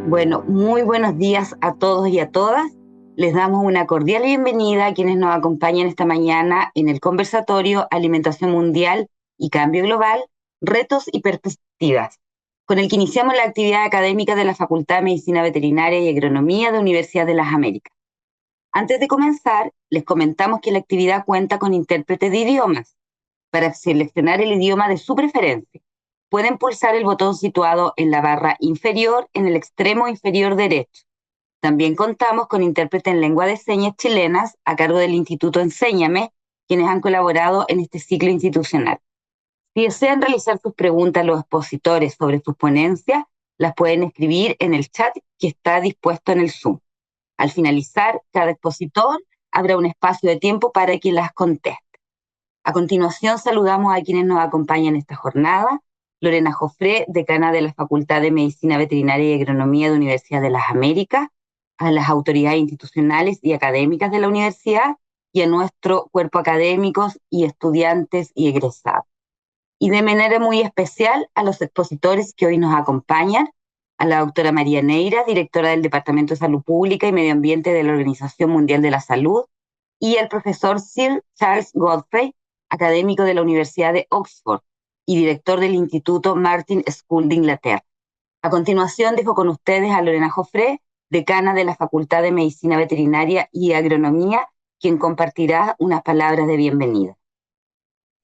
Bueno, muy buenos días a todos y a todas. Les damos una cordial bienvenida a quienes nos acompañan esta mañana en el conversatorio Alimentación mundial y cambio global, retos y perspectivas, con el que iniciamos la actividad académica de la Facultad de Medicina, Veterinaria y Agronomía de Universidad de las Américas. Antes de comenzar, les comentamos que la actividad cuenta con intérprete de idiomas. Para seleccionar el idioma de su preferencia, pueden pulsar el botón situado en la barra inferior en el extremo inferior derecho. También contamos con intérprete en lengua de señas chilenas a cargo del Instituto Enséñame, quienes han colaborado en este ciclo institucional. Si desean realizar sus preguntas a los expositores sobre sus ponencias, las pueden escribir en el chat que está dispuesto en el Zoom. Al finalizar, cada expositor habrá un espacio de tiempo para que las conteste. A continuación, saludamos a quienes nos acompañan esta jornada. Lorena Jofré, decana de la Facultad de Medicina, Veterinaria y Agronomía de Universidad de las Américas, a las autoridades institucionales y académicas de la universidad y a nuestro cuerpo académicos y estudiantes y egresados. Y de manera muy especial a los expositores que hoy nos acompañan, a la doctora María Neira, directora del Departamento de Salud Pública y Medio Ambiente de la Organización Mundial de la Salud, y al profesor Sir Charles Godfrey, académico de la Universidad de Oxford y director del Instituto Martin School de Inglaterra. A continuación dejo con ustedes a Lorena Jofré, decana de la Facultad de Medicina Veterinaria y Agronomía, quien compartirá unas palabras de bienvenida.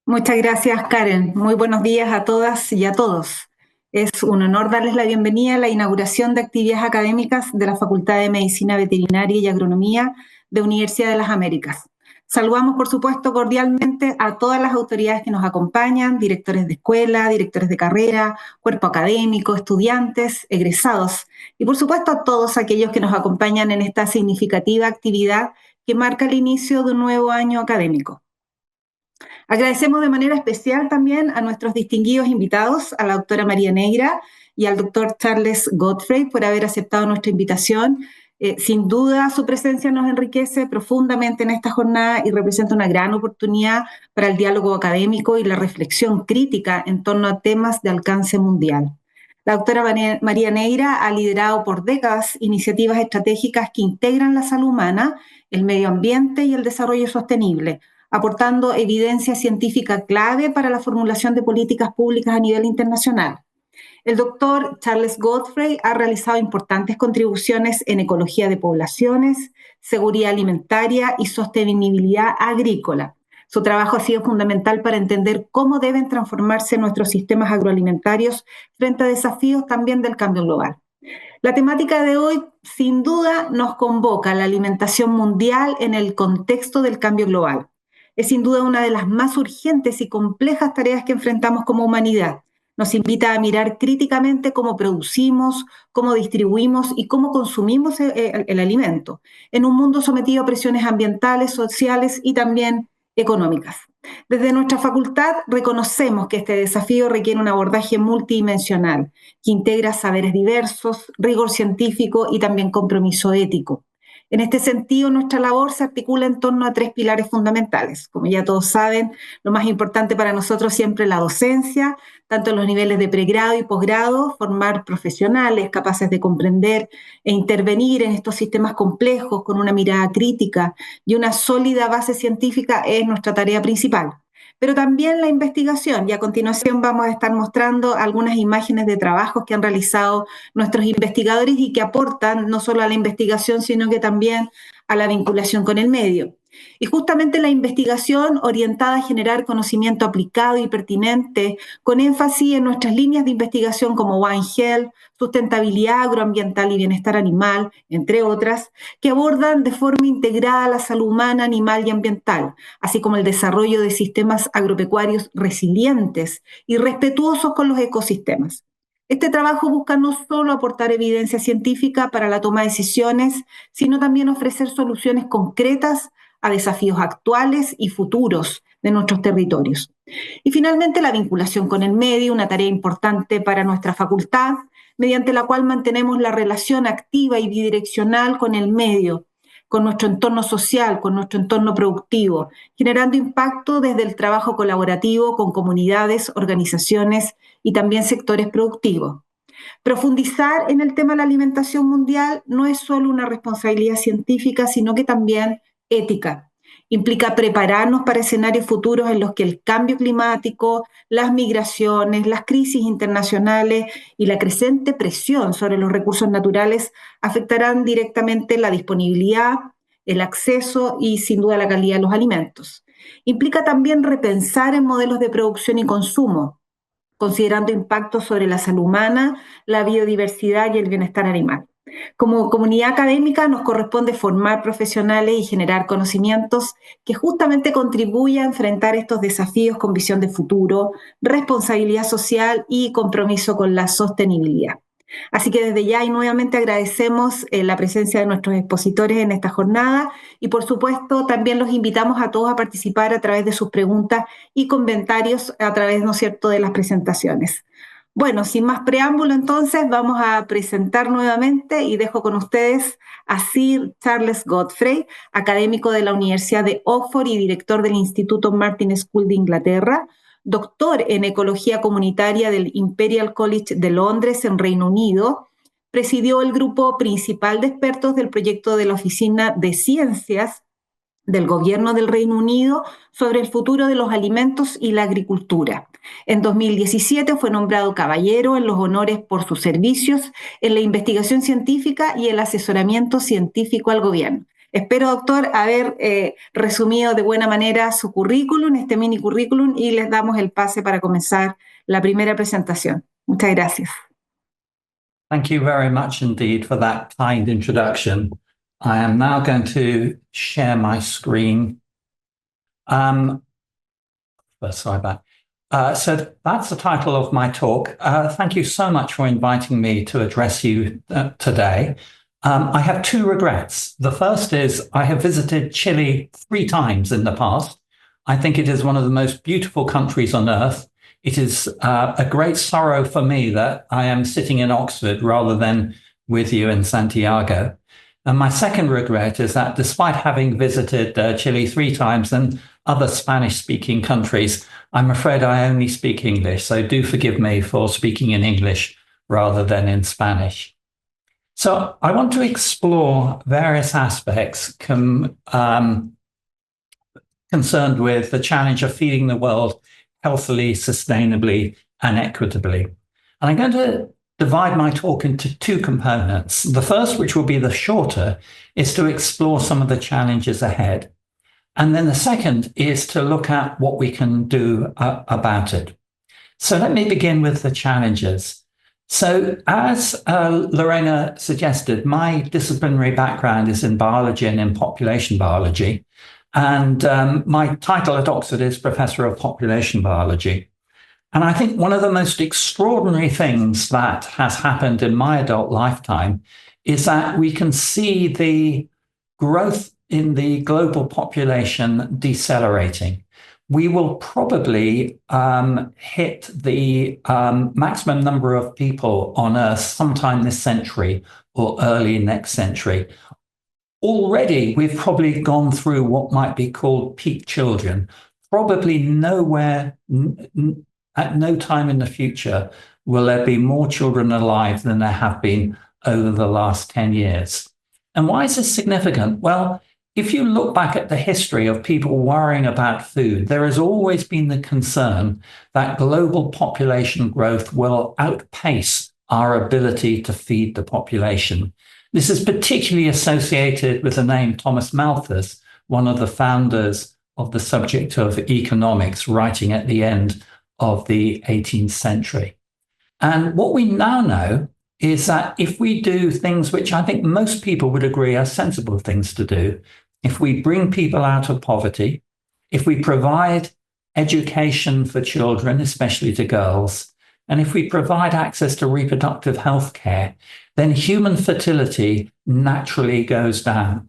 Muchas gracias, Karen. Muy buenos días a todas y a todos. Es un honor darles la bienvenida a la inauguración de Actividades Académicas de la Facultad de Medicina Veterinaria y Agronomía de Universidad de las Américas. Saludamos, por supuesto, cordialmente a todas las autoridades que nos acompañan, directores de escuela, directores de carrera, cuerpo académico, estudiantes, egresados, y por supuesto a todos aquellos que nos acompañan en esta significativa actividad que marca el inicio de un nuevo año académico. Agradecemos de manera especial también a nuestros distinguidos invitados, a la doctora María Neira y al doctor Charles Godfrey por haber aceptado nuestra invitación. Sin duda su presencia nos enriquece profundamente en esta jornada y representa una gran oportunidad para el diálogo académico y la reflexión crítica en torno a temas de alcance mundial. La doctora María Neira ha liderado por décadas iniciativas estratégicas que integran la salud humana, el medio ambiente y el desarrollo sostenible, aportando evidencia científica clave para la formulación de políticas públicas a nivel internacional. El doctor Charles Godfrey ha realizado importantes contribuciones en ecología de poblaciones, seguridad alimentaria y sostenibilidad agrícola. Su trabajo ha sido fundamental para entender cómo deben transformarse nuestros sistemas agroalimentarios frente a desafíos también del cambio global. La temática de hoy, sin duda, nos convoca a la alimentación mundial en el contexto del cambio global. Es sin duda una de las más urgentes y complejas tareas que enfrentamos como humanidad. Nos invita a mirar críticamente cómo producimos, cómo distribuimos y cómo consumimos el alimento, en un mundo sometido a presiones ambientales, sociales y también económicas. Desde nuestra facultad reconocemos que este desafío requiere un abordaje multidimensional, que integra saberes diversos, rigor científico y también compromiso ético. En este sentido, nuestra labor se articula en torno a tres pilares fundamentales. Como ya todos saben, lo más importante para nosotros siempre es la docencia, tanto en los niveles de pregrado y posgrado, formar profesionales capaces de comprender e intervenir en estos sistemas complejos con una mirada crítica y una sólida base científica es nuestra tarea principal. Pero también la investigación, y a continuación vamos a estar mostrando algunas imágenes de trabajos que han realizado nuestros investigadores y que aportan no solo a la investigación, sino que también a la vinculación con el medio. Y justamente la investigación orientada a generar conocimiento aplicado y pertinente, con énfasis en nuestras líneas de investigación como One Health, sustentabilidad agroambiental y bienestar animal, entre otras, que abordan de forma integrada la salud humana, animal y ambiental, así como el desarrollo de sistemas agropecuarios resilientes y respetuosos con los ecosistemas. Este trabajo busca no solo aportar evidencia científica para la toma de decisiones, sino también ofrecer soluciones concretas a desafíos actuales y futuros de nuestros territorios. Y finalmente, la vinculación con el medio, una tarea importante para nuestra facultad, mediante la cual mantenemos la relación activa y bidireccional con el medio, con nuestro entorno social, con nuestro entorno productivo, generando impacto desde el trabajo colaborativo con comunidades, organizaciones y también sectores productivos. Profundizar en el tema de la alimentación mundial no es solo una responsabilidad científica, sino que también ética. Implica prepararnos para escenarios futuros en los que el cambio climático, las migraciones, las crisis internacionales y la creciente presión sobre los recursos naturales afectarán directamente la disponibilidad, el acceso y sin duda la calidad de los alimentos. Implica también repensar en modelos de producción y consumo, considerando impactos sobre la salud humana, la biodiversidad y el bienestar animal. Como comunidad académica nos corresponde formar profesionales y generar conocimientos que justamente contribuyan a enfrentar estos desafíos con visión de futuro, responsabilidad social y compromiso con la sostenibilidad. Así que desde ya y nuevamente agradecemos la presencia de nuestros expositores en esta jornada y por supuesto también los invitamos a todos a participar a través de sus preguntas y comentarios a través, ¿no es cierto?, de las presentaciones. Bueno, sin más preámbulo entonces vamos a presentar nuevamente y dejo con ustedes a Sir Charles Godfrey, académico de la Universidad de Oxford y director del Instituto Martin School de Inglaterra, doctor en Ecología Comunitaria del Imperial College de Londres, en Reino Unido. Presidió el grupo principal de expertos del proyecto de la Oficina de Ciencias del Gobierno del Reino Unido sobre el futuro de los alimentos y la agricultura. En 2017 fue nombrado caballero en los honores por sus servicios en la investigación científica y el asesoramiento científico al gobierno. Espero, doctor, haber resumido de buena manera su currículum, este mini currículum, y les damos el pase para comenzar la primera presentación. Muchas gracias. Thank you very much indeed for that kind introduction. I am now going to share my screen. Sorry about so that's the title of my talk. Thank you so much for inviting me to address you today. I have two regrets. The first is I have visited Chile 3 times in the past. I think it is one of the most beautiful countries on earth. It is a great sorrow for me that I am sitting in Oxford rather than with you in Santiago. And my second regret is that despite having visited Chile 3 times and other Spanish-speaking countries, I'm afraid I only speak English. So do forgive me for speaking in English rather than in Spanish. So I want to explore various aspects concerned with the challenge of feeding the world healthily, sustainably, and equitably. And I'm going to divide my talk into 2 components. The first, which will be the shorter, is to explore some of the challenges ahead. And then the second is to look at what we can do about it. So let me begin with the challenges. So as Lorena suggested, my disciplinary background is in biology and in population biology. And my title at Oxford is Professor of Population Biology. And I think one of the most extraordinary things that has happened in my adult lifetime is that we can see the growth in the global population decelerating. We will probably hit the maximum number of people on Earth sometime this century or early next century. Already, we've probably gone through what might be called peak children. Probably nowhere, at no time in the future, will there be more children alive than there have been over the last 10 years. And why is this significant? Well, if you look back at the history of people worrying about food, there has always been the concern that global population growth will outpace our ability to feed the population. This is particularly associated with the name Thomas Malthus, one of the founders of the subject of economics, writing at the end of the 18th century. And what we now know is that if we do things which I think most people would agree are sensible things to do, if we bring people out of poverty, if we provide education for children, especially to girls, and if we provide access to reproductive health care, then human fertility naturally goes down.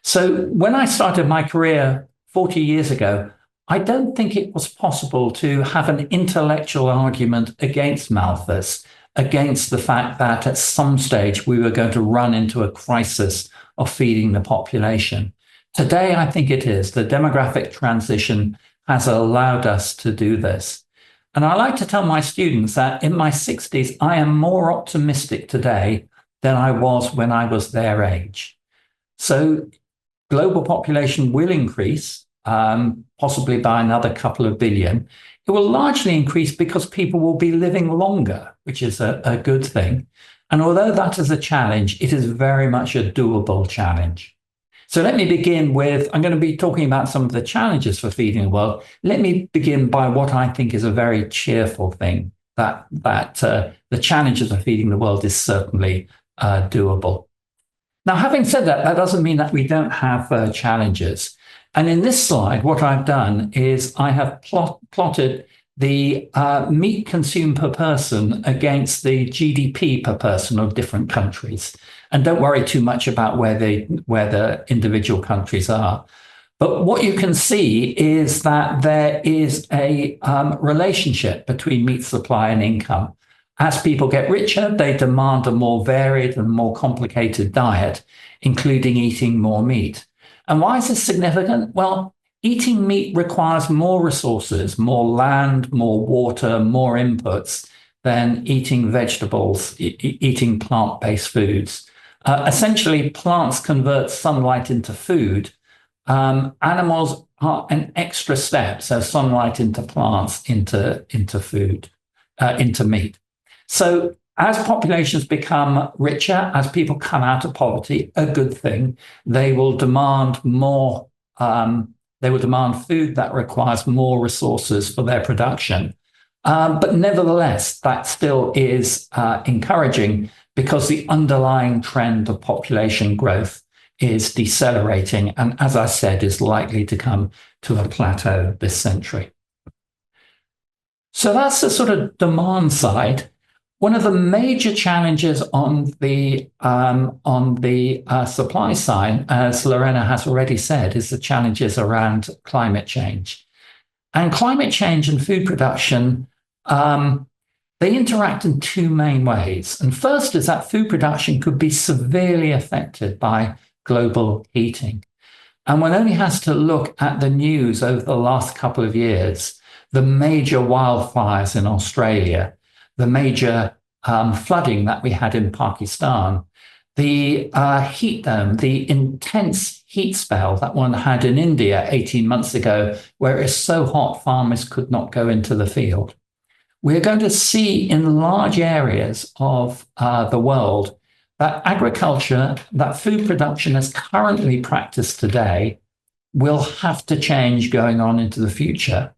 So when I started my career 40 years ago, I don't think it was possible to have an intellectual argument against Malthus, against the fact that at some stage we were going to run into a crisis of feeding the population. Today, I think it is. The demographic transition has allowed us to do this. And I like to tell my students that in my 60s, I am more optimistic today than I was when I was their age. So global population will increase, possibly by another couple of billion. It will largely increase because people will be living longer, which is a good thing. And although that is a challenge, it is very much a doable challenge. So let me begin with, I'm going to be talking about some of the challenges for feeding the world. Let me begin by what I think is a very cheerful thing, that the challenges of feeding the world is certainly doable. Now, having said that, that doesn't mean that we don't have challenges. And in this slide, what I've done is I have plotted the meat consumed per person against the GDP per person of different countries. And don't worry too much about where the individual countries are. But what you can see is that there is a relationship between meat supply and income. As people get richer, they demand a more varied and more complicated diet, including eating more meat. And why is this significant? Well, eating meat requires more resources, more land, more water, more inputs than eating vegetables, eating plant-based foods. Essentially, plants convert sunlight into food. Animals are an extra step, so sunlight into plants, into food, into meat. So as populations become richer, as people come out of poverty, a good thing, they will demand more. They will demand food that requires more resources for their production. But nevertheless, that still is encouraging because the underlying trend of population growth is decelerating and, as I said, is likely to come to a plateau this century. So that's the sort of demand side. One of the major challenges on the supply side, as Lorena has already said, is the challenges around climate change. And climate change and food production, they interact in two main ways. And first is that food production could be severely affected by global heating. And one only has to look at the news over the last couple of years, the major wildfires in Australia, the major flooding that we had in Pakistan, the heat dome, the intense heat spell that one had in India 18 months ago, where it's so hot farmers could not go into the field. We're going to see in large areas of the world that agriculture, that food production as currently practiced today, will have to change going on into the future.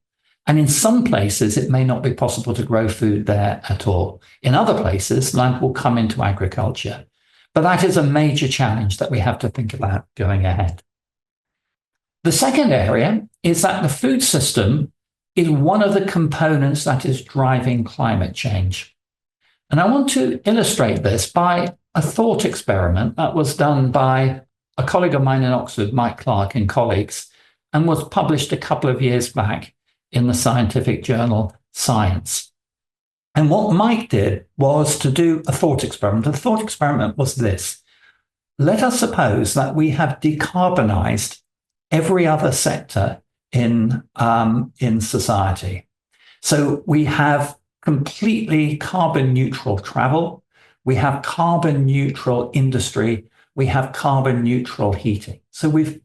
And in some places, it may not be possible to grow food there at all. In other places, land will come into agriculture. But that is a major challenge that we have to think about going ahead. The second area is that the food system is one of the components that is driving climate change. And I want to illustrate this by a thought experiment that was done by a colleague of mine in Oxford, Mike Clark and colleagues, and was published a couple of years back in the scientific journal Science. And what Mike did was to do a thought experiment. The thought experiment was this. Let us suppose that we have decarbonized every other sector in society. So we have completely carbon neutral travel, we have carbon neutral industry, we have carbon neutral heating. So we've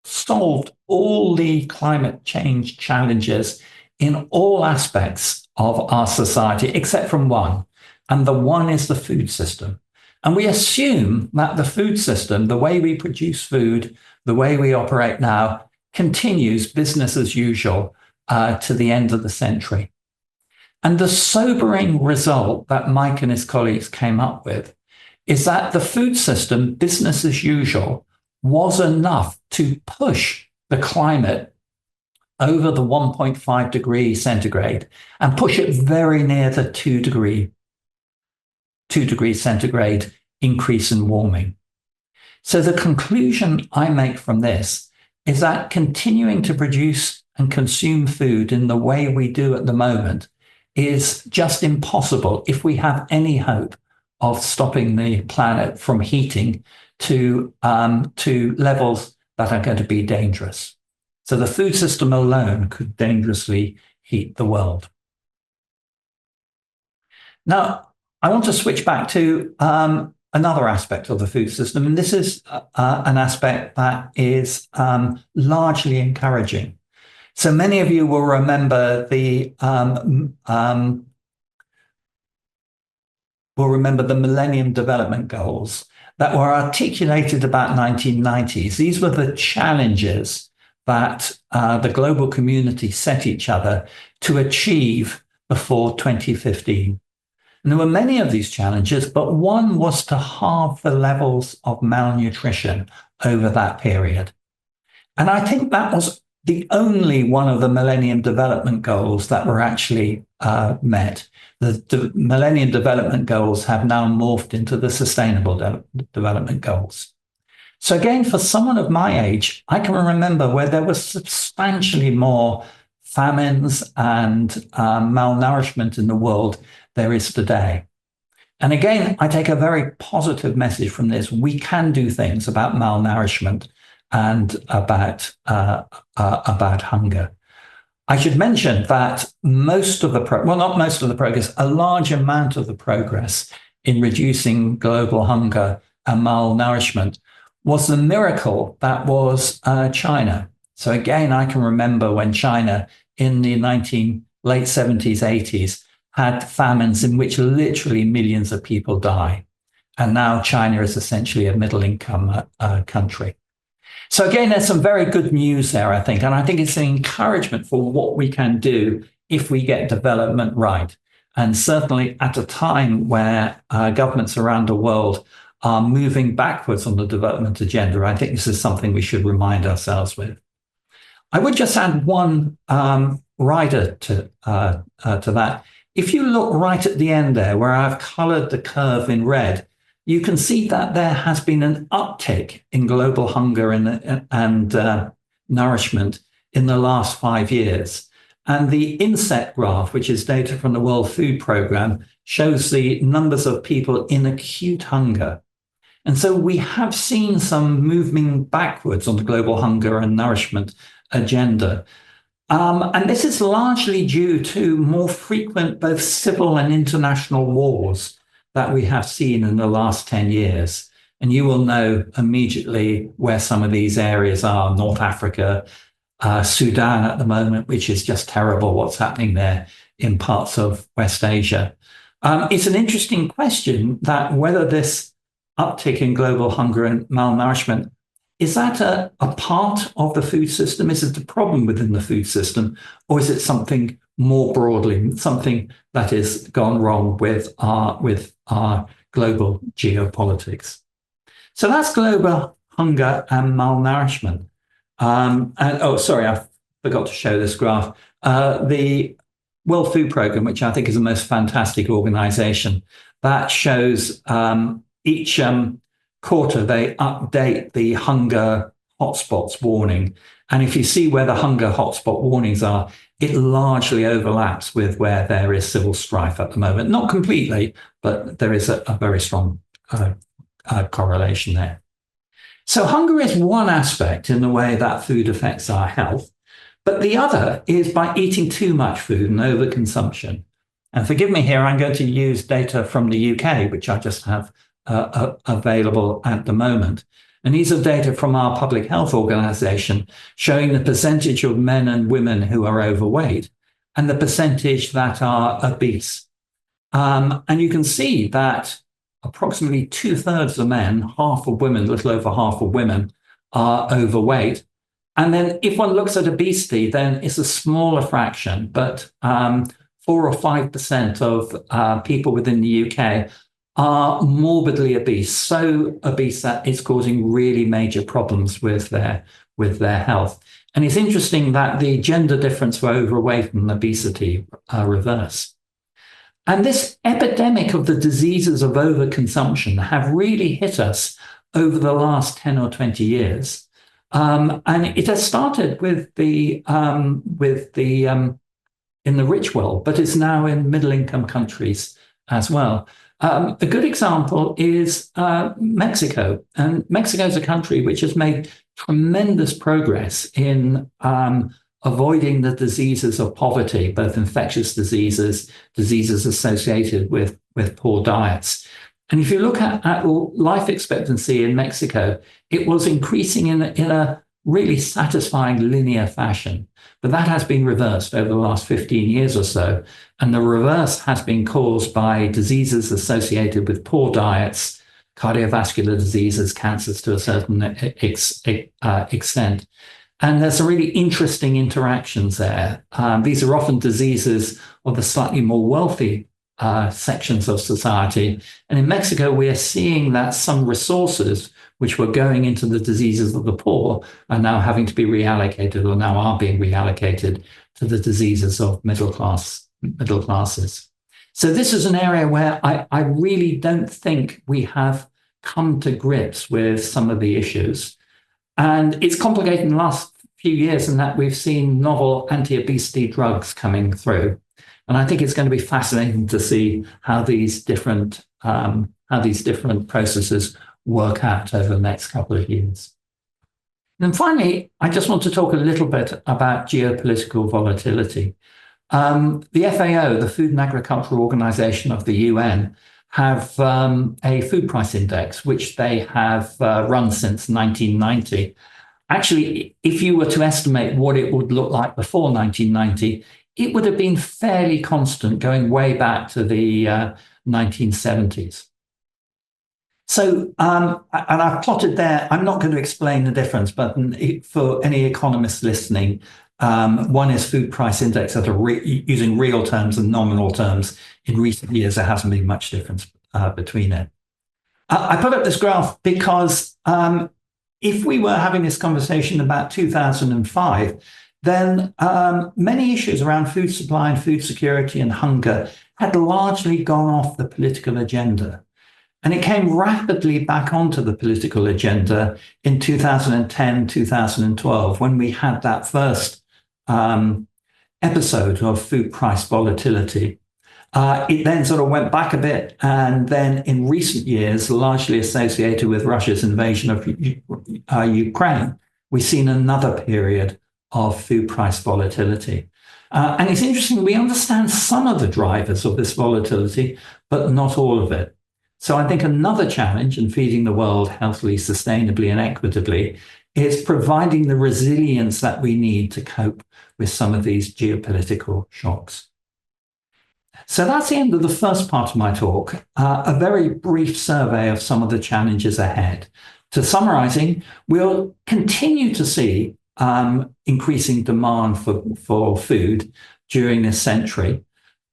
solved all the climate change challenges in all aspects of our society, except from one. And the one is the food system. And we assume that the food system, the way we produce food, the way we operate now, continues business as usual to the end of the century. And the sobering result that Mike and his colleagues came up with is that the food system, business as usual, was enough to push the climate over the 1.5 degrees centigrade and push it very near the 2 degrees centigrade increase in warming. So the conclusion I make from this is that continuing to produce and consume food in the way we do at the moment is just impossible if we have any hope of stopping the planet from heating to levels that are going to be dangerous. So the food system alone could dangerously heat the world. Now, I want to switch back to another aspect of the food system, and this is an aspect that is largely encouraging. So many of you will remember the Millennium Development Goals that were articulated about 1990s. These were the challenges that the global community set each other to achieve before 2015. And there were many of these challenges, but one was to halve the levels of malnutrition over that period. And I think that was the only one of the Millennium Development Goals that were actually met. The Millennium Development Goals have now morphed into the Sustainable Development Goals. So again, for someone of my age, I can remember where there was substantially more famines and malnourishment in the world there is today. And again, I take a very positive message from this. We can do things about malnourishment and about hunger. I should mention that most of the not most of the progress, a large amount of the progress in reducing global hunger and malnourishment was the miracle that was China. So again, I can remember when China in the late 70s, 80s had famines in which literally millions of people die. And now China is essentially a middle-income country. So again, there's some very good news there, I think. And I think it's an encouragement for what we can do if we get development right. And certainly at a time where governments around the world are moving backwards on the development agenda, I think this is something we should remind ourselves with. I would just add one rider to that. If you look right at the end there, where I've colored the curve in red, you can see that there has been an uptick in global hunger and nourishment in the last 5 years. And the inset graph, which is data from the World Food Programme, shows the numbers of people in acute hunger. And so we have seen some moving backwards on the global hunger and nourishment agenda. And this is largely due to more frequent both civil and international wars that we have seen in the last 10 years. And you will know immediately where some of these areas are: North Africa, Sudan at the moment, which is just terrible what's happening there in parts of West Asia. It's an interesting question that whether this uptick in global hunger and malnourishment, is that a part of the food system? Is it a problem within the food system? Or is it something more broadly, something that has gone wrong with our global geopolitics? So that's global hunger and malnourishment. I forgot to show this graph. The World Food Programme, which I think is the most fantastic organization, that shows each quarter they update the hunger hotspots warning. And if you see where the hunger hotspot warnings are, it largely overlaps with where there is civil strife at the moment. Not completely, but there is a very strong correlation there. So hunger is one aspect in the way that food affects our health, but the other is by eating too much food and overconsumption. And forgive me here, I'm going to use data from the UK, which I just have available at the moment. And these are data from our public health organization showing the percentage of men and women who are overweight and the percentage that are obese. And you can see that approximately 2/3 of men, half of women, a little over half of women are overweight. And then if one looks at obesity, then it's a smaller fraction, but 4 or 5% of people within the UK are morbidly obese, so obese that it's causing really major problems with their health. And it's interesting that the gender difference for overweight and obesity are reversed. And this epidemic of the diseases of overconsumption have really hit us over the last 10 or 20 years. And it has started in the rich world, but it's now in middle-income countries as well. A good example is Mexico. And Mexico is a country which has made tremendous progress in avoiding the diseases of poverty, both infectious diseases, diseases associated with poor diets. And if you look at life expectancy in Mexico, it was increasing in a really satisfying linear fashion. But that has been reversed over the last 15 years or so. And the reverse has been caused by diseases associated with poor diets, cardiovascular diseases, cancers to a certain extent. And there's some really interesting interactions there. These are often diseases of the slightly more wealthy sections of society. And in Mexico, we are seeing that some resources which were going into the diseases of the poor are now having to be reallocated, or now are being reallocated to the diseases of middle classes. So this is an area where I really don't think we have come to grips with some of the issues. And it's complicated in the last few years in that we've seen novel anti-obesity drugs coming through. And I think it's going to be fascinating to see how these different processes work out over the next couple of years. And finally, I just want to talk a little bit about geopolitical volatility. The FAO, the Food and Agricultural Organization of the UN, have a food price index, which they have run since 1990. Actually, if you were to estimate what it would look like before 1990, it would have been fairly constant going way back to the 1970s. So, and I've plotted there, I'm not going to explain the difference, but for any economists listening, one is food price index using real terms and nominal terms. In recent years, there hasn't been much difference between it. I put up this graph because if we were having this conversation about 2005, then many issues around food supply and food security and hunger had largely gone off the political agenda. And it came rapidly back onto the political agenda in 2010, 2012, when we had that first episode of food price volatility. It then sort of went back a bit. And then in recent years, largely associated with Russia's invasion of Ukraine, we've seen another period of food price volatility. And it's interesting, we understand some of the drivers of this volatility, but not all of it. So I think another challenge in feeding the world healthily, sustainably, and equitably is providing the resilience that we need to cope with some of these geopolitical shocks. So that's the end of the first part of my talk, a very brief survey of some of the challenges ahead. To summarizing, we'll continue to see increasing demand for food during this century.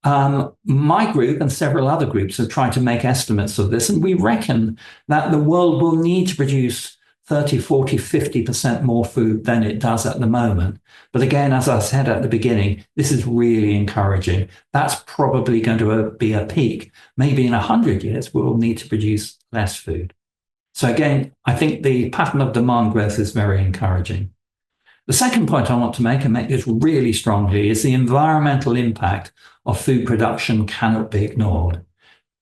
My group and several other groups have tried to make estimates of this, and we reckon that the world will need to produce 30, 40, 50% more food than it does at the moment. But again, as I said at the beginning, this is really encouraging. That's probably going to be a peak. Maybe in 100 years, we'll need to produce less food. So again, I think the pattern of demand growth is very encouraging. The second point I want to make, and make this really strongly, is the environmental impact of food production cannot be ignored.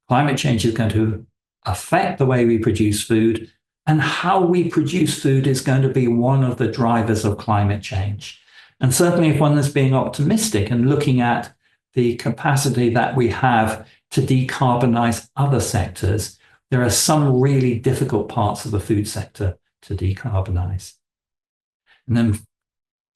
Climate change is going to affect the way we produce food, and how we produce food is going to be one of the drivers of climate change. And certainly if one is being optimistic and looking at the capacity that we have to decarbonize other sectors, there are some really difficult parts of the food sector to decarbonize. And then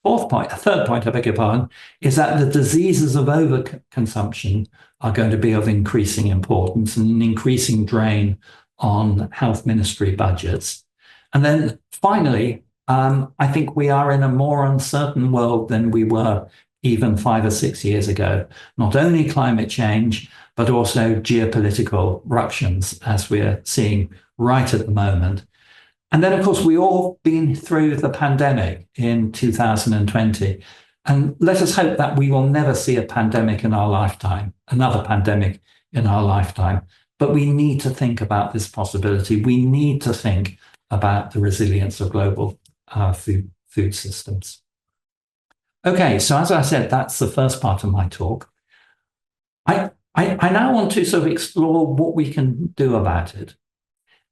third point, I beg your pardon, is that the diseases of overconsumption are going to be of increasing importance and an increasing drain on health ministry budgets. And then finally, I think we are in a more uncertain world than we were even 5 or 6 years ago. Not only climate change, but also geopolitical ruptions, as we're seeing right at the moment. And then, of course, we all been through the pandemic in 2020. And let us hope that we will never see a pandemic in our lifetime, another pandemic in our lifetime. But we need to think about this possibility. We need to think about the resilience of global food systems. Okay, so as I said, that's the first part of my talk. I now want to sort of explore what we can do about it.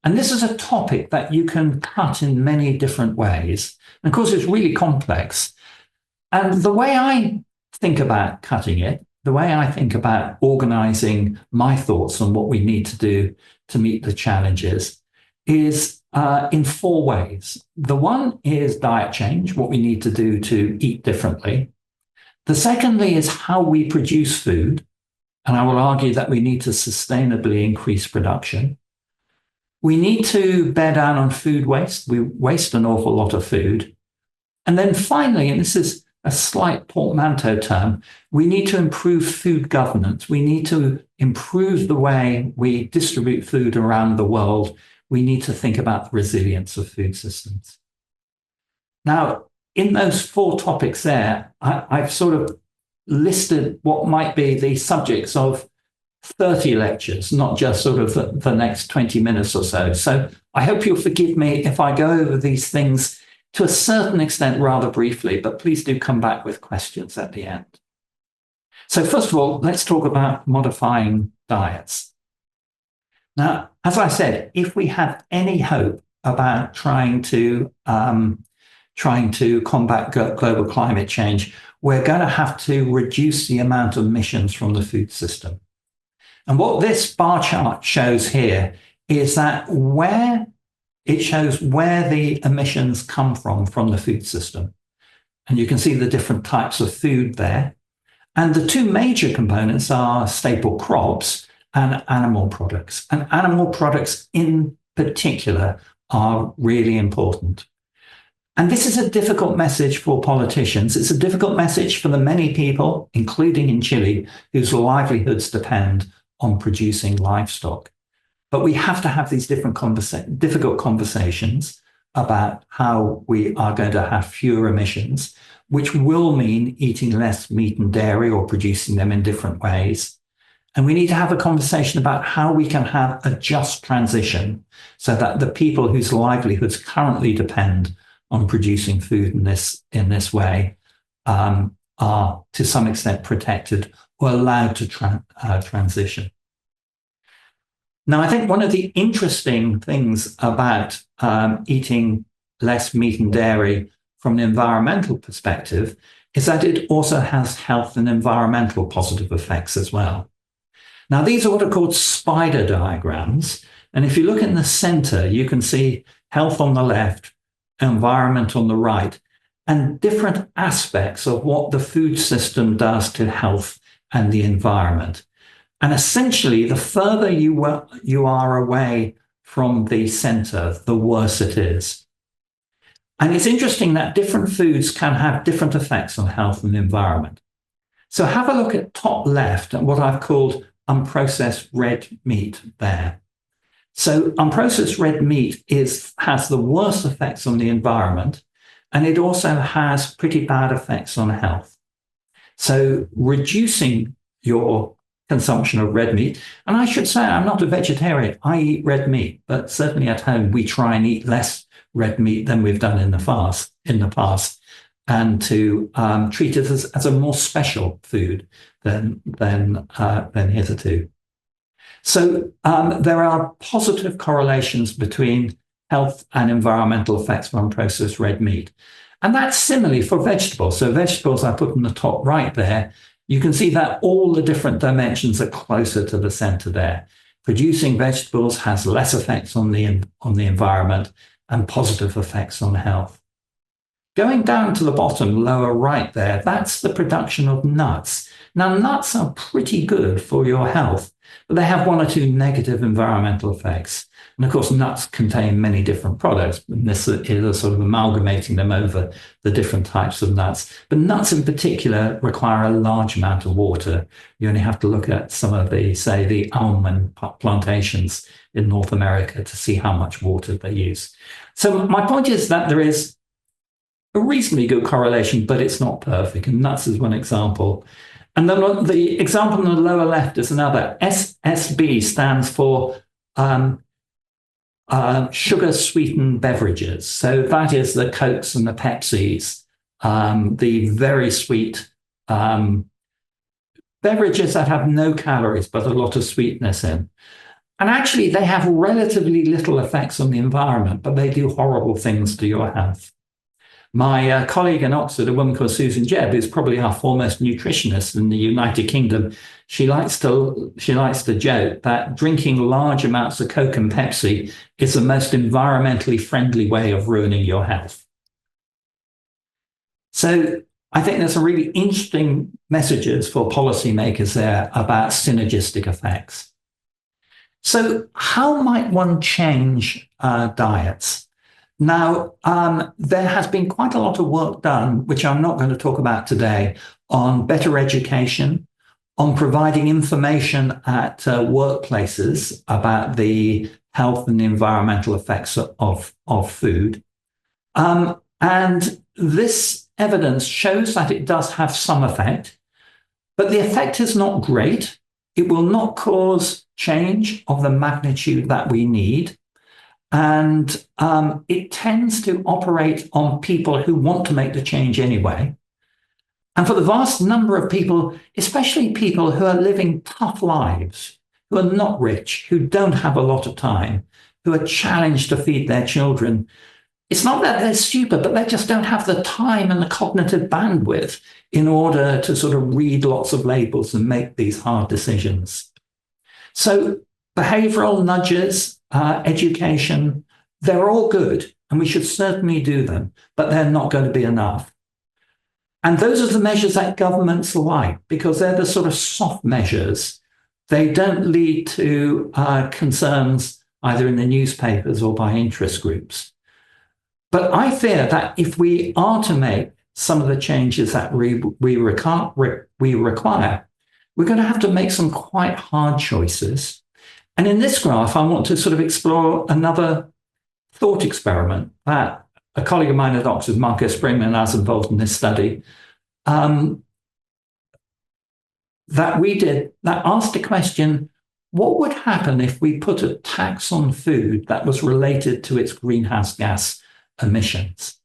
And this is a topic that you can cut in many different ways. And of course, it's really complex. And the way I think about cutting it, the way I think about organizing my thoughts on what we need to do to meet the challenges is in 4 ways. The one is diet change, what we need to do to eat differently. The secondly is how we produce food. And I will argue that we need to sustainably increase production. We need to bear down on food waste. We waste an awful lot of food. And then finally, and this is a slight portmanteau term, we need to improve food governance. We need to improve the way we distribute food around the world. We need to think about the resilience of food systems. Now, in those 4 topics there, I've sort of listed what might be the subjects of 30 lectures, not just sort of the next 20 minutes or so. So I hope you'll forgive me if I go over these things to a certain extent rather briefly, but please do come back with questions at the end. So first of all, let's talk about modifying diets. Now, as I said, if we have any hope about trying to combat global climate change, we're going to have to reduce the amount of emissions from the food system. And what this bar chart shows here is that it shows where the emissions come from the food system. And you can see the different types of food there. And the 2 major components are staple crops and animal products. And animal products in particular are really important. And this is a difficult message for politicians. It's a difficult message for the many people, including in Chile, whose livelihoods depend on producing livestock. But we have to have these difficult conversations about how we are going to have fewer emissions, which will mean eating less meat and dairy or producing them in different ways. And we need to have a conversation about how we can have a just transition so that the people whose livelihoods currently depend on producing food in this way are to some extent protected or allowed to transition. Now, I think one of the interesting things about eating less meat and dairy from an environmental perspective is that it also has health and environmental positive effects as well. Now, these are what are called spider diagrams. And if you look in the center, you can see health on the left, environment on the right, and different aspects of what the food system does to health and the environment. And essentially, the further you are away from the center, the worse it is. And it's interesting that different foods can have different effects on health and the environment. So have a look at top left at what I've called unprocessed red meat there. So unprocessed red meat has the worst effects on the environment, and it also has pretty bad effects on health. So reducing your consumption of red meat, and I should say I'm not a vegetarian, I eat red meat, but certainly at home we try and eat less red meat than we've done in the past, and to treat it as a more special food than hitherto. So there are positive correlations between health and environmental effects of unprocessed red meat. And that's similarly for vegetables. So vegetables I put in the top right there, you can see that all the different dimensions are closer to the center there. Producing vegetables has less effects on the environment and positive effects on health. Going down to the bottom, lower right there, that's the production of nuts. Now, nuts are pretty good for your health, but they have 1 or 2 negative environmental effects. And of course, nuts contain many different products. And this is sort of amalgamating them over the different types of nuts. But nuts in particular require a large amount of water. You only have to look at some of the almond plantations in North America to see how much water they use. So my point is that there is a reasonably good correlation, but it's not perfect. And nuts is one example. And then the example on the lower left is another. SSB stands for sugar-sweetened beverages. So that is the Cokes and the Pepsis, the very sweet beverages that have no calories, but a lot of sweetness in. And actually, they have relatively little effects on the environment, but they do horrible things to your health. My colleague in Oxford, a woman called Susan Jebb, who's probably our foremost nutritionist in the United Kingdom, she likes to joke that drinking large amounts of Coke and Pepsi is the most environmentally friendly way of ruining your health. So I think there's some really interesting messages for policymakers there about synergistic effects. So how might one change diets? Now, there has been quite a lot of work done, which I'm not going to talk about today, on better education, on providing information at workplaces about the health and the environmental effects of food. And this evidence shows that it does have some effect, but the effect is not great. It will not cause change of the magnitude that we need. And it tends to operate on people who want to make the change anyway. And for the vast number of people, especially people who are living tough lives, who are not rich, who don't have a lot of time, who are challenged to feed their children, it's not that they're stupid, but they just don't have the time and the cognitive bandwidth in order to sort of read lots of labels and make these hard decisions. So behavioral nudges, education, they're all good, and we should certainly do them, but they're not going to be enough. And those are the measures that governments like, because they're the sort of soft measures. They don't lead to concerns either in the newspapers or by interest groups. But I fear that if we are to make some of the changes that we require, we're going to have to make some quite hard choices. And in this graph, I want to sort of explore another thought experiment that a colleague of mine at Oxford, Marco Springman, has involved in this study, that we did, that asked the question, what would happen if we put a tax on food that was related to its greenhouse gas emissions?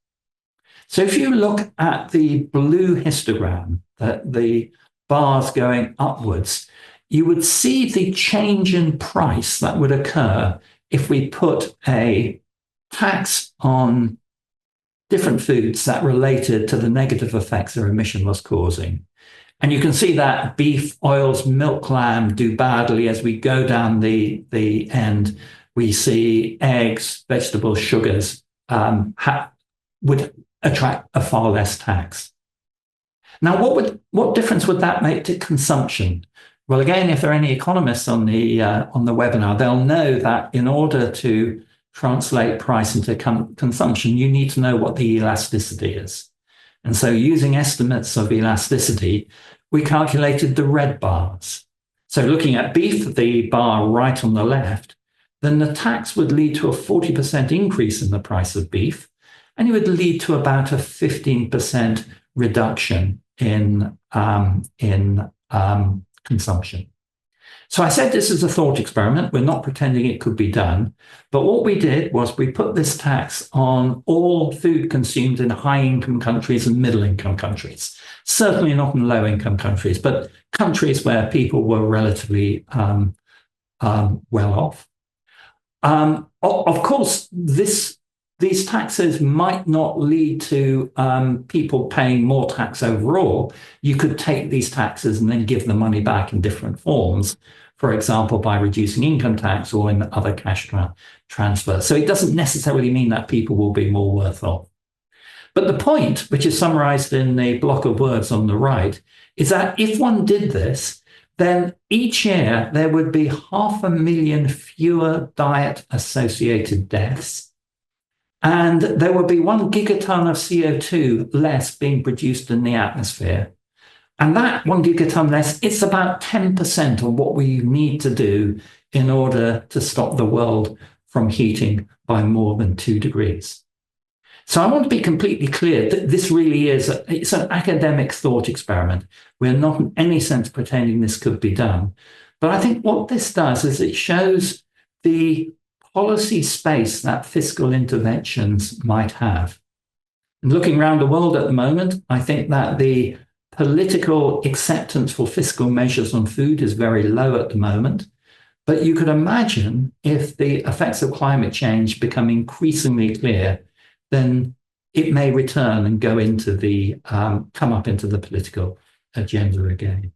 So if you look at the blue histogram, the bars going upwards, you would see the change in price that would occur if we put a tax on different foods that related to the negative effects their emission was causing. And you can see that beef, oils, milk, lamb do badly. As we go down the end, we see eggs, vegetables, sugars would attract a far less tax. Now, what difference would that make to consumption? Well, again, if there are any economists on the webinar, they'll know that in order to translate price into consumption, you need to know what the elasticity is. And so using estimates of elasticity, we calculated the red bars. So looking at beef, the bar right on the left, then the tax would lead to a 40% increase in the price of beef, and it would lead to about a 15% reduction in consumption. So I said this is a thought experiment. We're not pretending it could be done. But what we did was we put this tax on all food consumed in high-income countries and middle-income countries. Certainly not in low-income countries, but countries where people were relatively well off. Of course, these taxes might not lead to people paying more tax overall. You could take these taxes and then give the money back in different forms, for example, by reducing income tax or in other cash transfers. So it doesn't necessarily mean that people will be more worth off. But the point, which is summarized in the block of words on the right, is that if one did this, then each year there would be 500,000 fewer diet-associated deaths, and there would be 1 gigaton of CO2 less being produced in the atmosphere. And that 1 gigaton less, it's about 10% of what we need to do in order to stop the world from heating by more than 2 degrees. So I want to be completely clear that this really is, it's an academic thought experiment. We're not in any sense pretending this could be done. But I think what this does is it shows the policy space that fiscal interventions might have. And looking around the world at the moment, I think that the political acceptance for fiscal measures on food is very low at the moment. But you could imagine if the effects of climate change become increasingly clear, then it may return and go into come up into the political agenda again.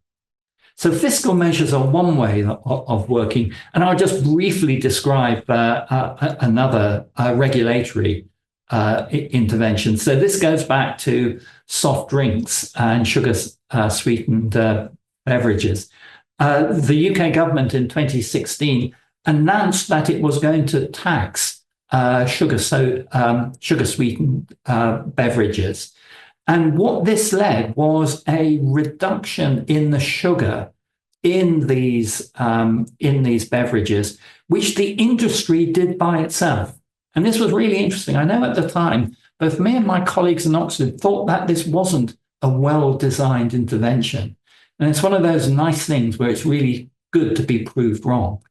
So fiscal measures are one way of working. And I'll just briefly describe another regulatory intervention. So this goes back to soft drinks and sugar-sweetened beverages. The UK government in 2016 announced that it was going to tax sugar-sweetened beverages. And what this led was a reduction in the sugar in these beverages, which the industry did by itself. And this was really interesting. I know at the time, both me and my colleagues in Oxford thought that this wasn't a well-designed intervention. And it's one of those nice things where it's really good to be proved wrong.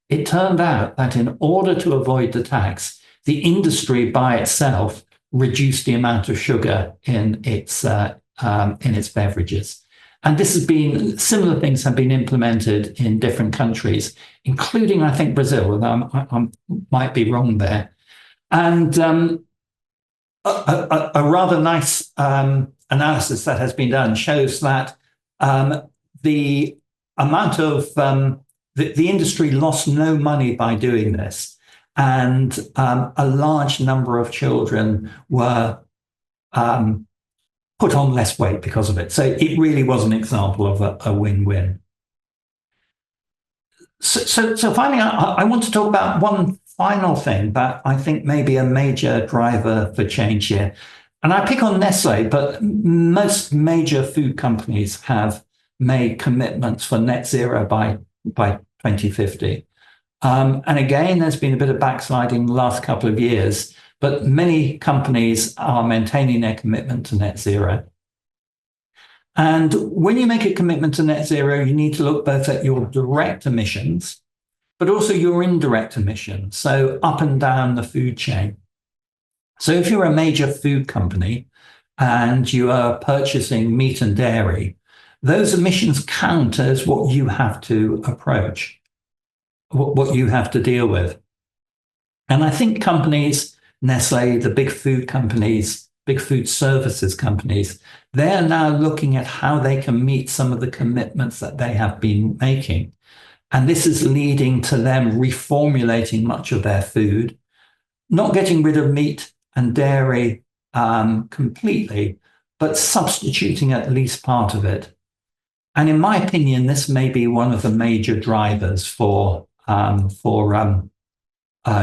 It turned out that in order to avoid the tax, the industry by itself reduce the amount of sugar in its beverages. And similar things have been implemented in different countries, including, I think, Brazil, although I might be wrong there. And a rather nice analysis that has been done shows that the amount of the industry lost no money by doing this. And a large number of children were put on less weight because of it. So it really was an example of a win-win. So finally, I want to talk about one final thing that I think may be a major driver for change here. And I pick on Nestle, but most major food companies have made commitments for net zero by 2050. And again, there's been a bit of backsliding the last couple of years, but many companies are maintaining their commitment to net zero. And when you make a commitment to net zero, you need to look both at your direct emissions, but also your indirect emissions, so up and down the food chain. So if you're a major food company and you are purchasing meat and dairy, those emissions count as what you have to approach, what you have to deal with. And I think companies, Nestle, the big food companies, big food services companies, they're now looking at how they can meet some of the commitments that they have been making. And this is leading to them reformulating much of their food, not getting rid of meat and dairy completely, but substituting at least part of it. And in my opinion, this may be one of the major drivers for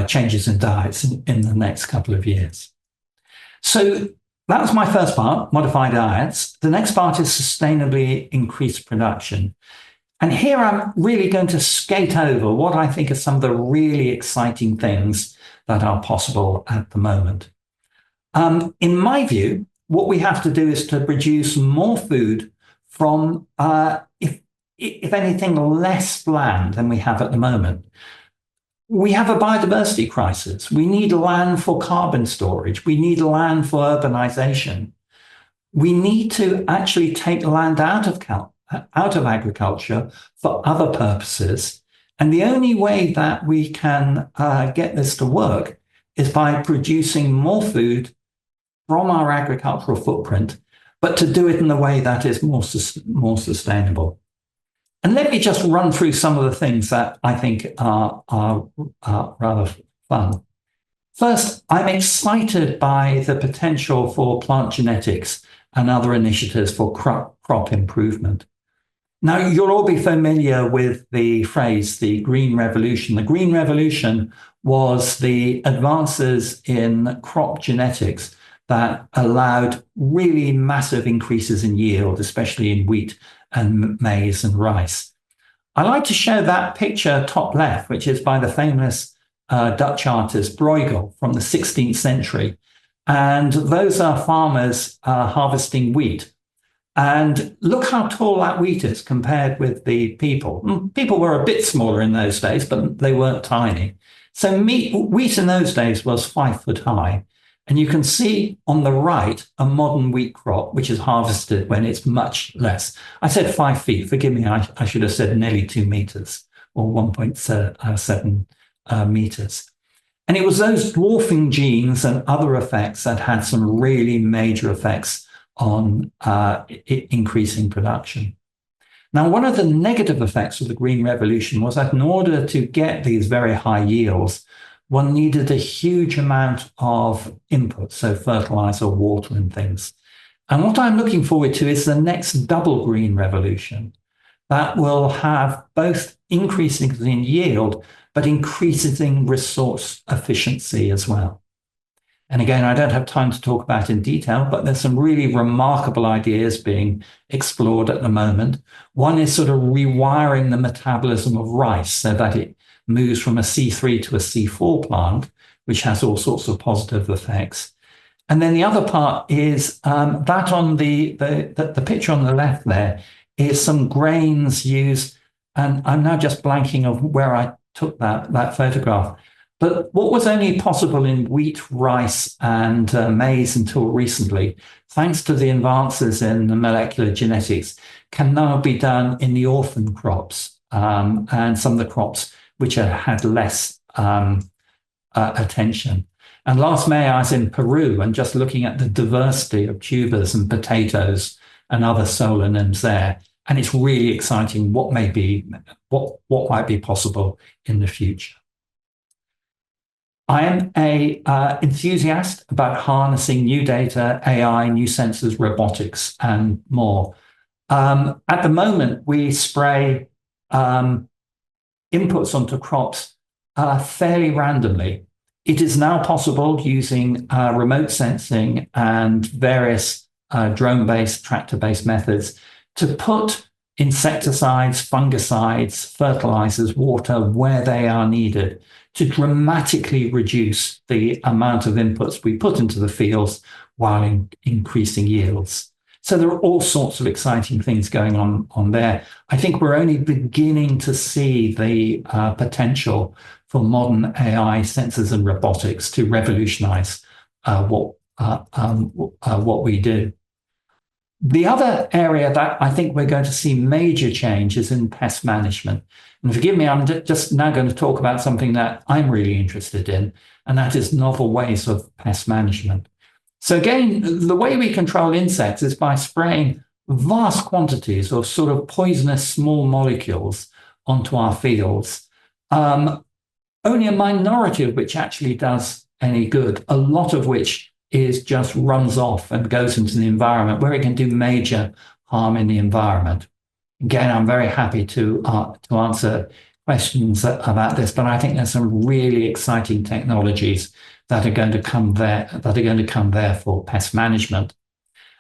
changes in diets in the next couple of years. So that was my first part, modify diets. The next part is sustainably increased production. And here I'm really going to skate over what I think are some of the really exciting things that are possible at the moment. In my view, what we have to do is to produce more food from, if anything, less land than we have at the moment. We have a biodiversity crisis. We need land for carbon storage. We need land for urbanization. We need to actually take land out of agriculture for other purposes. And the only way that we can get this to work is by producing more food from our agricultural footprint, but to do it in a way that is more sustainable. And let me just run through some of the things that I think are rather fun. First, I'm excited by the potential for plant genetics and other initiatives for crop improvement. Now, you'll all be familiar with the phrase, the Green Revolution. The Green Revolution was the advances in crop genetics that allowed really massive increases in yield, especially in wheat and maize and rice. I like to show that picture top left, which is by the famous Dutch artist Bruegel from the 16th century. And those are farmers harvesting wheat. And look how tall that wheat is compared with the people. People were a bit smaller in those days, but they weren't tiny. So wheat in those days was 5 foot high. And you can see on the right a modern wheat crop, which is harvested when it's much less. I said 5 feet. Forgive me, I should have said nearly 2 meters or 1.7 meters. And it was those dwarfing genes and other effects that had some really major effects on increasing production. Now, one of the negative effects of the Green Revolution was that in order to get these very high yields, one needed a huge amount of input, so fertilizer, water, and things. And what I'm looking forward to is the next double Green Revolution that will have both increases in yield, but increases in resource efficiency as well. And again, I don't have time to talk about in detail, but there's some really remarkable ideas being explored at the moment. One is sort of rewiring the metabolism of rice so that it moves from a C3 to a C4 plant, which has all sorts of positive effects. And then the other part is that on the picture on the left there is some grains used, and I'm now just blanking of where I took that photograph. But what was only possible in wheat, rice, and maize until recently, thanks to the advances in the molecular genetics, can now be done in the orphan crops and some of the crops which had less attention. And last May, I was in Peru and just looking at the diversity of tubers and potatoes and other solonums there. And it's really exciting what might be possible in the future. I am an enthusiast about harnessing new data, AI, new sensors, robotics, and more. At the moment, we spray inputs onto crops fairly randomly. It is now possible using remote sensing and various drone-based, tractor-based methods to put insecticides, fungicides, fertilizers, water where they are needed to dramatically reduce the amount of inputs we put into the fields while increasing yields. So there are all sorts of exciting things going on there. I think we're only beginning to see the potential for modern AI, sensors, and robotics to revolutionize what we do. The other area that I think we're going to see major change is in pest management. And forgive me, I'm just now going to talk about something that I'm really interested in, and that is novel ways of pest management. So again, the way we control insects is by spraying vast quantities of sort of poisonous small molecules onto our fields. Only a minority of which actually does any good, a lot of which is just runs off and goes into the environment where it can do major harm in the environment. Again, I'm very happy to answer questions about this, but I think there's some really exciting technologies that are going to come there for pest management.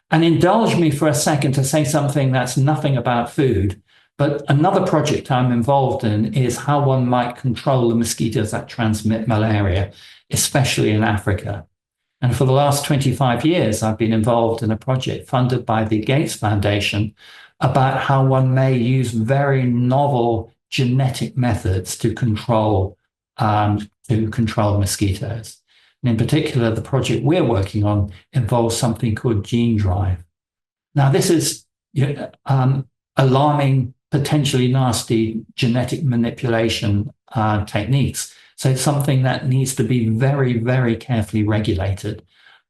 And indulge me for a second to say something that's nothing about food, but another project I'm involved in is how one might control the mosquitoes that transmit malaria, especially in Africa. And for the last 25 years, I've been involved in a project funded by the Gates Foundation about how one may use very novel genetic methods to control mosquitoes. And in particular, the project we're working on involves something called gene drive. Now, this is alarming, potentially nasty genetic manipulation techniques. So it's something that needs to be very, very carefully regulated.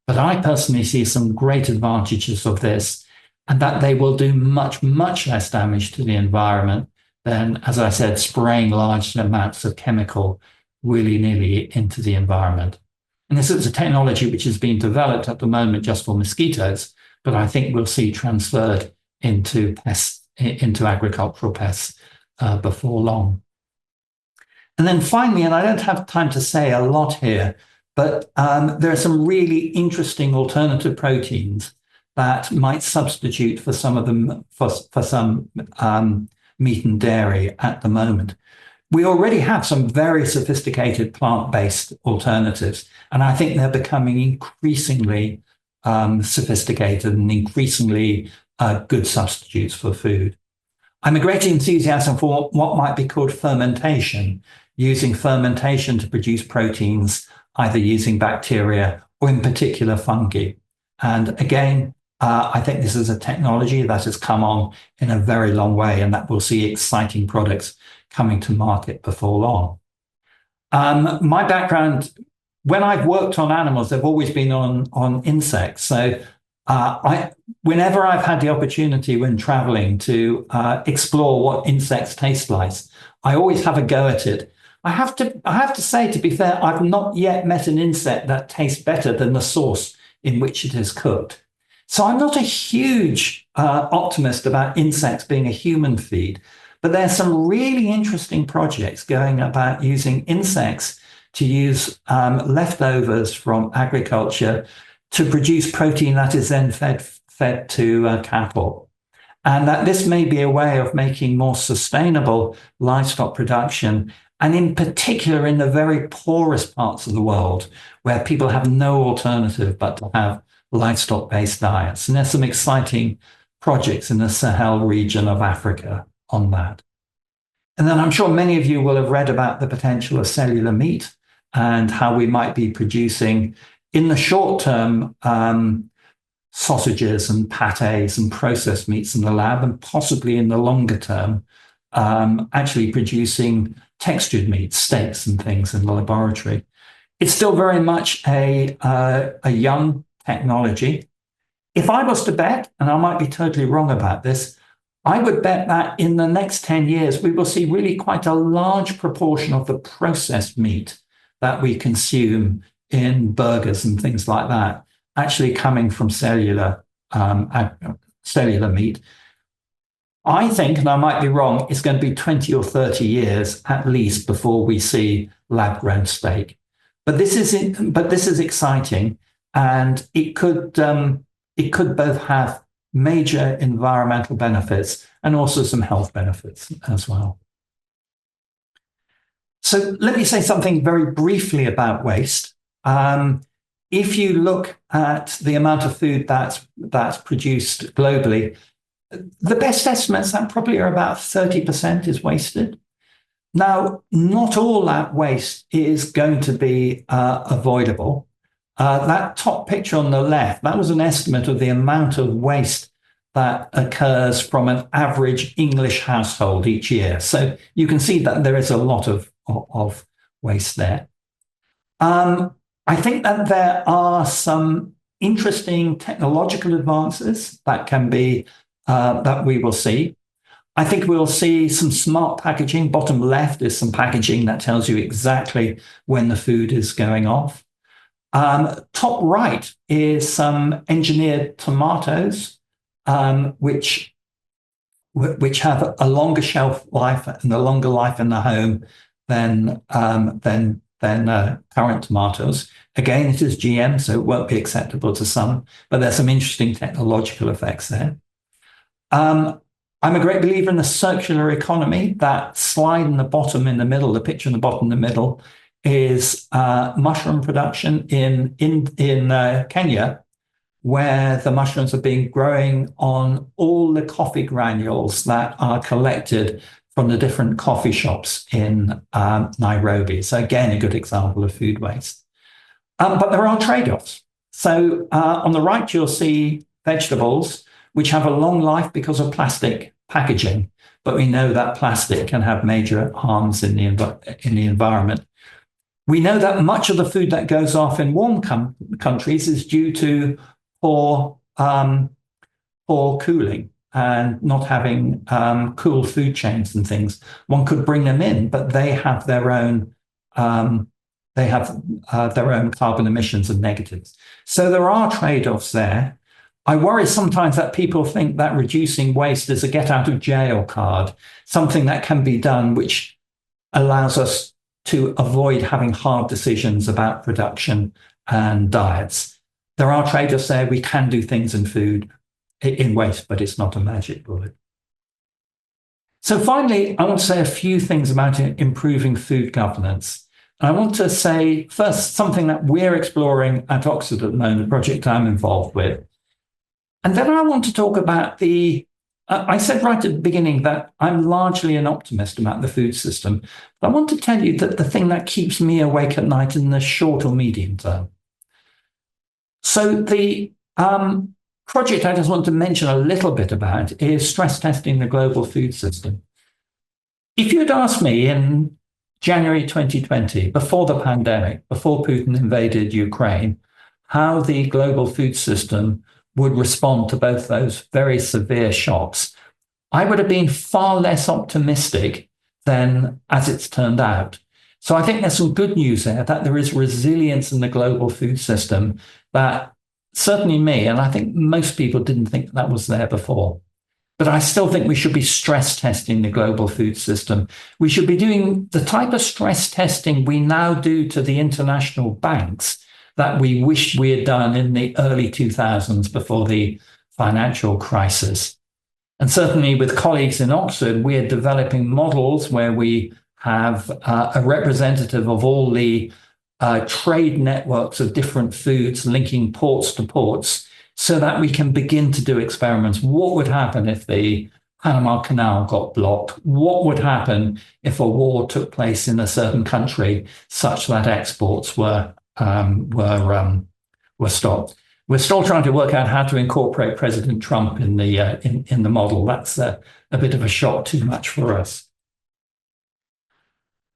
But I personally see some great advantages of this, and that they will do much, much less damage to the environment than, as I said, spraying large amounts of chemical willy-nilly into the environment. And this is a technology which is being developed at the moment just for mosquitoes, but I think we'll see transferred into pests, into agricultural pests before long. And then finally, and I don't have time to say a lot here, but there are some really interesting alternative proteins that might substitute for some of them, for some meat and dairy at the moment. We already have some very sophisticated plant-based alternatives, and I think they're becoming increasingly sophisticated and increasingly good substitutes for food. I'm a great enthusiast for what might be called fermentation, using fermentation to produce proteins, either using bacteria or in particular fungi. And again, I think this is a technology that has come on in a very long way, and that we'll see exciting products coming to market before long. My background, when I've worked on animals, they've always been on insects. So whenever I've had the opportunity when traveling to explore what insects taste like, I always have a go at it. I have to say, to be fair, I've not yet met an insect that tastes better than the sauce in which it is cooked. So I'm not a huge optimist about insects being a human feed, but there's some really interesting projects going about using insects to use leftovers from agriculture to produce protein that is then fed to cattle. And that this may be a way of making more sustainable livestock production, and in particular in the very poorest parts of the world, where people have no alternative but to have livestock-based diets. And there's some exciting projects in the Sahel region of Africa on that. And then I'm sure many of you will have read about the potential of cellular meat and how we might be producing, in the short term, sausages and pâtés and processed meats in the lab, and possibly in the longer term, actually producing textured meats, steaks and things in the laboratory. It's still very much a young technology. If I was to bet, and I might be totally wrong about this, I would bet that in the next 10 years, we will see really quite a large proportion of the processed meat that we consume in burgers and things like that actually coming from cellular meat. I think, and I might be wrong, it's going to be 20 or 30 years at least before we see lab-grown steak. But this is exciting, and it could both have major environmental benefits and also some health benefits as well. So let me say something very briefly about waste. If you look at the amount of food that's produced globally, the best estimates that probably are about 30% is wasted. Now, not all that waste is going to be avoidable. That top picture on the left, that was an estimate of the amount of waste that occurs from an average English household each year. So you can see that there is a lot of waste there. I think that there are some interesting technological advances that can be that we will see. I think we'll see some smart packaging. Bottom left is some packaging that tells you exactly when the food is going off. Top right is some engineered tomatoes, which have a longer shelf life and a longer life in the home than current tomatoes. Again, it is GM, so it won't be acceptable to some, but there's some interesting technological effects there. I'm a great believer in the circular economy. That slide in the bottom in the middle, the picture in the bottom in the middle, is mushroom production in Kenya, where the mushrooms are being growing on all the coffee granules that are collected from the different coffee shops in Nairobi. So again, a good example of food waste. But there are trade-offs. So on the right, you'll see vegetables, which have a long life because of plastic packaging. But we know that plastic can have major harms in the environment. We know that much of the food that goes off in warm countries is due to poor cooling and not having cool food chains and things. One could bring them in, but they have their own carbon emissions and negatives. So there are trade-offs there. I worry sometimes that people think that reducing waste is a get-out-of-jail card, something that can be done which allows us to avoid having hard decisions about production and diets. There are trade-offs there. We can do things in food, in waste, but it's not a magic bullet. So finally, I want to say a few things about improving food governance. I want to say first something that we're exploring at Oxford at the moment, the project I'm involved with. And then I want to talk about I said right at the beginning that I'm largely an optimist about the food system. But I want to tell you that the thing that keeps me awake at night in the short or medium term. So the project I just want to mention a little bit about is stress testing the global food system. If you'd asked me in January 2020, before the pandemic, before Putin invaded Ukraine, how the global food system would respond to both those very severe shocks, I would have been far less optimistic than as it's turned out. So I think there's some good news there, that there is resilience in the global food system that certainly me, and I think most people didn't think that was there before. But I still think we should be stress testing the global food system. We should be doing the type of stress testing we now do to the international banks that we wished we had done in the early 2000s before the financial crisis. And certainly with colleagues in Oxford, we are developing models where we have a representative of all the trade networks of different foods linking ports to ports, so that we can begin to do experiments. What would happen if the Panama Canal got blocked? What would happen if a war took place in a certain country such that exports were stopped? We're still trying to work out how to incorporate President Trump in the model. That's a bit of a shock, too much for us.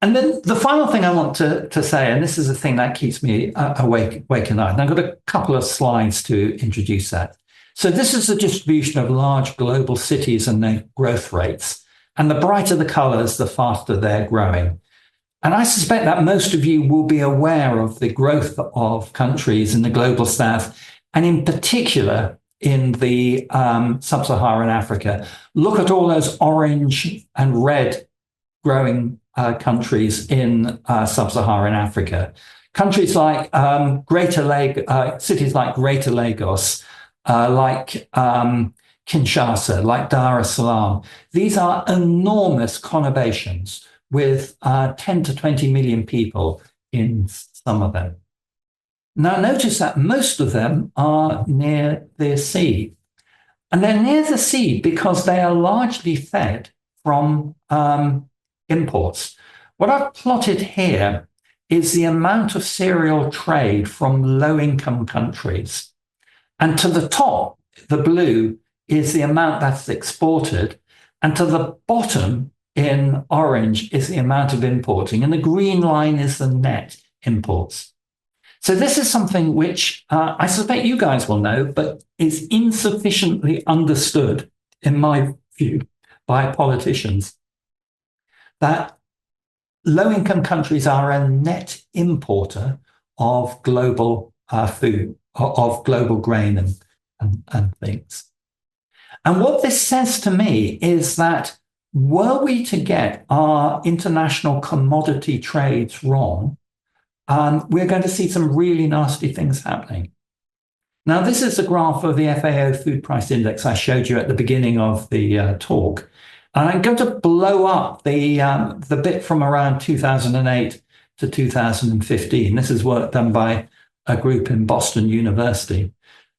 And then the final thing I want to say, and this is a thing that keeps me awake at night, and I've got a couple of slides to introduce that. So this is the distribution of large global cities and their growth rates. And the brighter the colors, the faster they're growing. And I suspect that most of you will be aware of the growth of countries in the global south, and in particular in the sub-Saharan Africa. Look at all those orange and red growing countries in sub-Saharan Africa. Countries like cities like Greater Lagos, like Kinshasa, like Dar es Salaam. These are enormous conurbations with 10 to 20 million people in some of them. Now notice that most of them are near the sea. And they're near the sea because they are largely fed from imports. What I've plotted here is the amount of cereal trade from low-income countries. And to the top, the blue, is the amount that's exported. And to the bottom, in orange, is the amount of importing. And the green line is the net imports. So this is something which I suspect you guys will know, but is insufficiently understood, in my view, by politicians. That low-income countries are a net importer of global food, of global grain and things. And what this says to me is that were we to get our international commodity trades wrong, we're going to see some really nasty things happening. Now, this is a graph of the FAO Food Price Index I showed you at the beginning of the talk. And I'm going to blow up the bit from around 2008 to 2015. This is work done by a group in Boston University.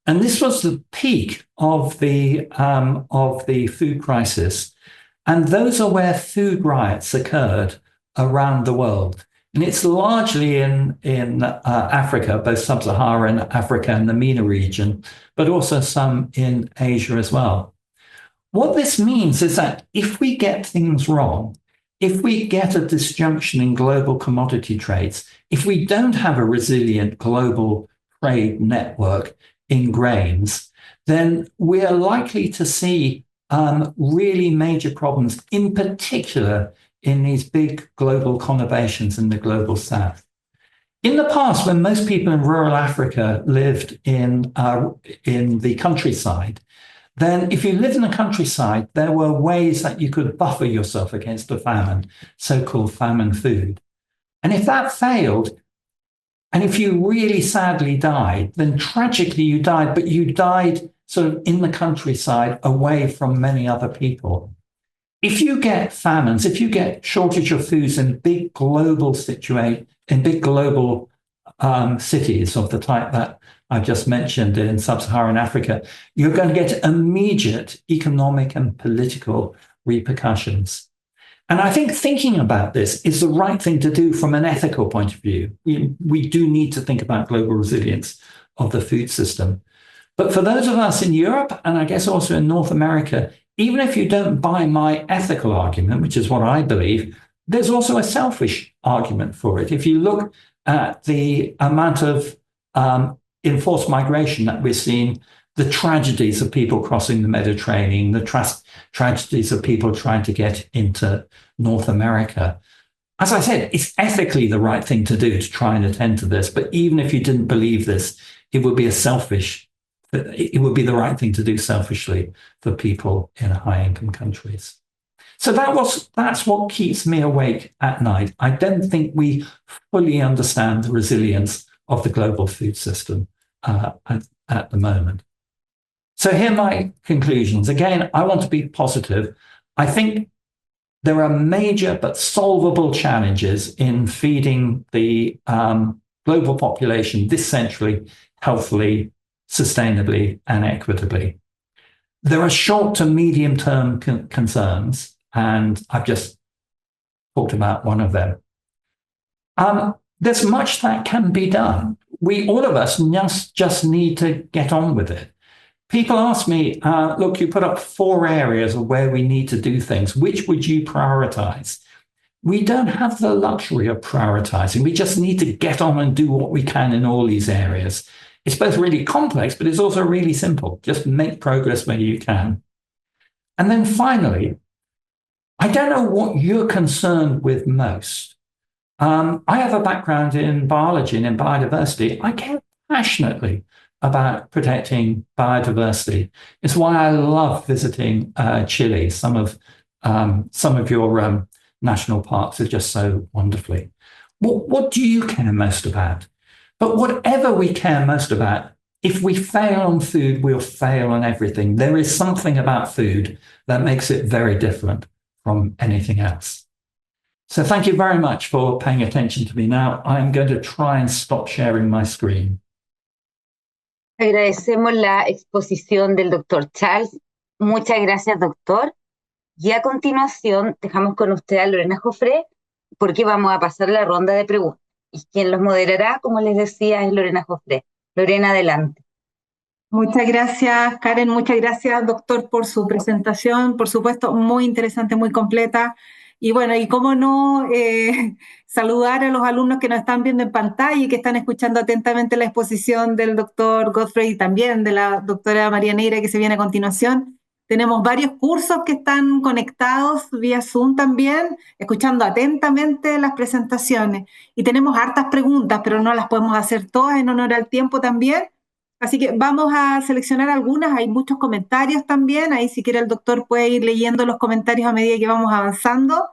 And this was the peak of the food crisis. And those are where food riots occurred around the world. And it's largely in Africa, both sub-Saharan Africa and the MENA region, but also some in Asia as well. What this means is that if we get things wrong, if we get a disjunction in global commodity trades, if we don't have a resilient global trade network in grains, then we are likely to see really major problems, in particular in these big global conurbations in the global south. In the past, when most people in rural Africa lived in the countryside, then if you lived in the countryside, there were ways that you could buffer yourself against a famine, so-called famine food. And if that failed, and if you really sadly died, then tragically you died, but you died sort of in the countryside away from many other people. If you get famines, if you get shortage of foods in big global cities of the type that I've just mentioned in sub-Saharan Africa, you're going to get immediate economic and political repercussions. And I think thinking about this is the right thing to do from an ethical point of view. We do need to think about global resilience of the food system. But for those of us in Europe, and I guess also in North America, even if you don't buy my ethical argument, which is what I believe, there's also a selfish argument for it. If you look at the amount of enforced migration that we're seeing, the tragedies of people crossing the Mediterranean, the tragedies of people trying to get into North America. As I said, it's ethically the right thing to do to try and attend to this. But even if you didn't believe this, it would be the right thing to do selfishly for people in high-income countries. So that's what keeps me awake at night. I don't think we fully understand the resilience of the global food system at the moment. So here are my conclusions. Again, I want to be positive. I think there are major but solvable challenges in feeding the global population this century healthily, sustainably, and equitably. There are short to medium term concerns, and I've just talked about one of them. There's much that can be done. All of us just need to get on with it. People ask me, look, you put up 4 areas of where we need to do things. Which would you prioritize? We don't have the luxury of prioritizing. We just need to get on and do what we can in all these areas. It's both really complex, but it's also really simple. Just make progress where you can. And then finally, I don't know what you're concerned with most. I have a background in biology and in biodiversity. I care passionately about protecting biodiversity. It's why I love visiting Chile. Some of your national parks are just so wonderfully. What do you care most about? But whatever we care most about, if we fail on food, we'll fail on everything. There is something about food that makes it very different from anything else. So thank you very much for paying attention to me. Now I'm going to try and stop sharing my screen. Agradecemos la exposición del doctor Charles. Muchas gracias, doctor. Y a continuación dejamos con usted a Lorena Joffre, porque vamos a pasar la ronda de preguntas. Y quien los moderará, como les decía, es Lorena Joffre. Lorena, adelante. Muchas gracias, Karen. Muchas gracias, doctor, por su presentación. Por supuesto, muy interesante, muy completa. Y bueno, y cómo no saludar a los alumnos que nos están viendo en pantalla y que están escuchando atentamente la exposición del doctor Godfrey y también de la doctora María Neira que se viene a continuación. Tenemos varios cursos que están conectados vía Zoom también, escuchando atentamente las presentaciones. Y tenemos hartas preguntas, pero no las podemos hacer todas en honor al tiempo también. Así que vamos a seleccionar algunas. Hay muchos comentarios también. Ahí si quiere el doctor puede ir leyendo los comentarios a medida que vamos avanzando.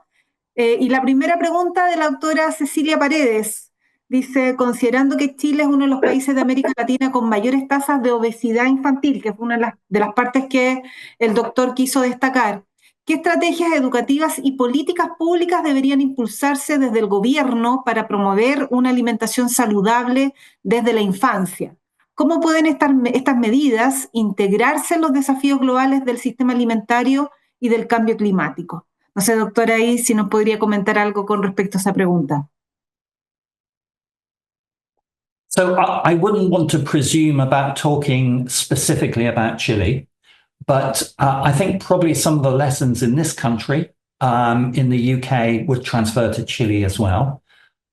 Y la primera pregunta de la doctora Cecilia Paredes. Dice, considerando que Chile es uno de los países de América Latina con mayores tasas de obesidad infantil, que fue una de las partes que el doctor quiso destacar, ¿qué estrategias educativas y políticas públicas deberían impulsarse desde el gobierno para promover una alimentación saludable desde la infancia? ¿Cómo pueden estas medidas integrarse en los desafíos globales del sistema alimentario y del cambio climático? No sé, doctora, ahí si nos podría comentar algo con respecto a esa pregunta. So I wouldn't want to presume about talking specifically about Chile, but I think probably some of the lessons in this country, in the UK, would transfer to Chile as well.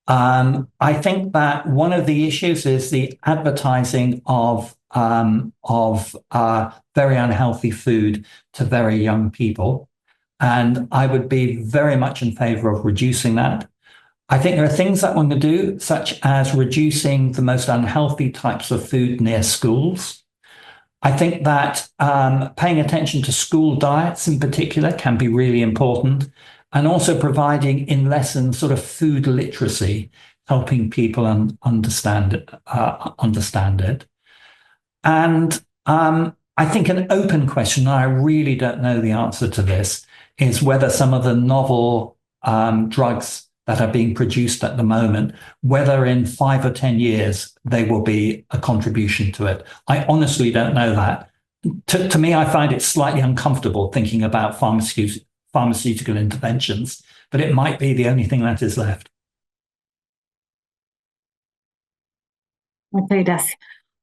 I think that one of the issues is the advertising of very unhealthy food to very young people. And I would be very much in favor of reducing that. I think there are things that one can do, such as reducing the most unhealthy types of food near schools. I think that paying attention to school diets in particular can be really important, and also providing in lessons sort of food literacy, helping people understand it. And I think an open question, and I really don't know the answer to this, is whether some of the novel drugs that are being produced at the moment, whether in 5 or 10 years they will be a contribution to it. I honestly don't know that. To me, I find it slightly uncomfortable thinking about pharmaceutical interventions, but it might be the only thing that is left. Muchas gracias.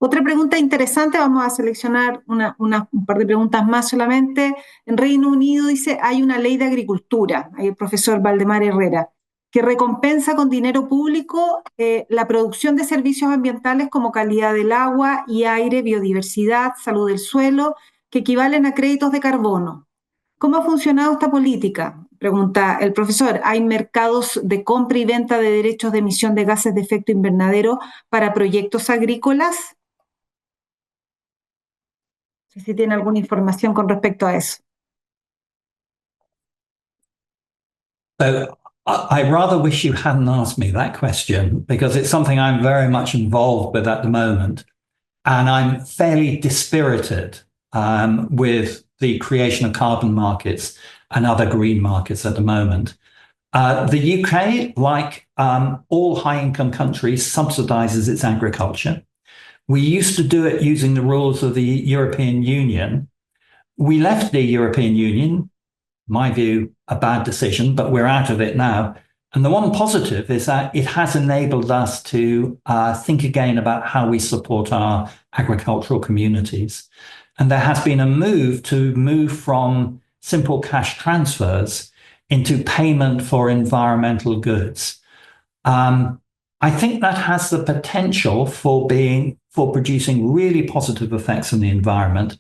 Otra pregunta interesante, vamos a seleccionar un par de preguntas más solamente. En Reino Unido dice, hay una ley de agricultura, hay el profesor Valdemar Herrera, que recompensa con dinero público la producción de servicios ambientales como calidad del agua y aire, biodiversidad, salud del suelo, que equivalen a créditos de carbono. ¿Cómo ha funcionado esta política? Pregunta el profesor. ¿Hay mercados de compra y venta de derechos de emisión de gases de efecto invernadero para proyectos agrícolas? No sé si tiene alguna información con respecto a eso. So I rather wish you hadn't asked me that question because it's something I'm very much involved with at the moment. And I'm fairly dispirited with the creation of carbon markets and other green markets at the moment. The UK, like all high-income countries, subsidizes its agriculture. We used to do it using the rules of the European Union. We left the European Union, my view, a bad decision, but we're out of it now. And the one positive is that it has enabled us to think again about how we support our agricultural communities. And there has been a move from simple cash transfers into payment for environmental goods. I think that has the potential for producing really positive effects on the environment,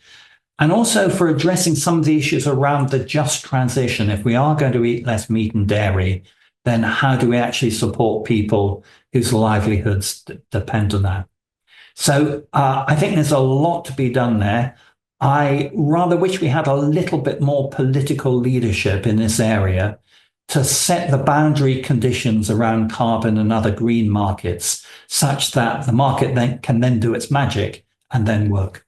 and also for addressing some of the issues around the just transition. If we are going to eat less meat and dairy, then how do we actually support people whose livelihoods depend on that? So I think there's a lot to be done there. I rather wish we had a little bit more political leadership in this area to set the boundary conditions around carbon and other green markets such that the market can then do its magic and then work.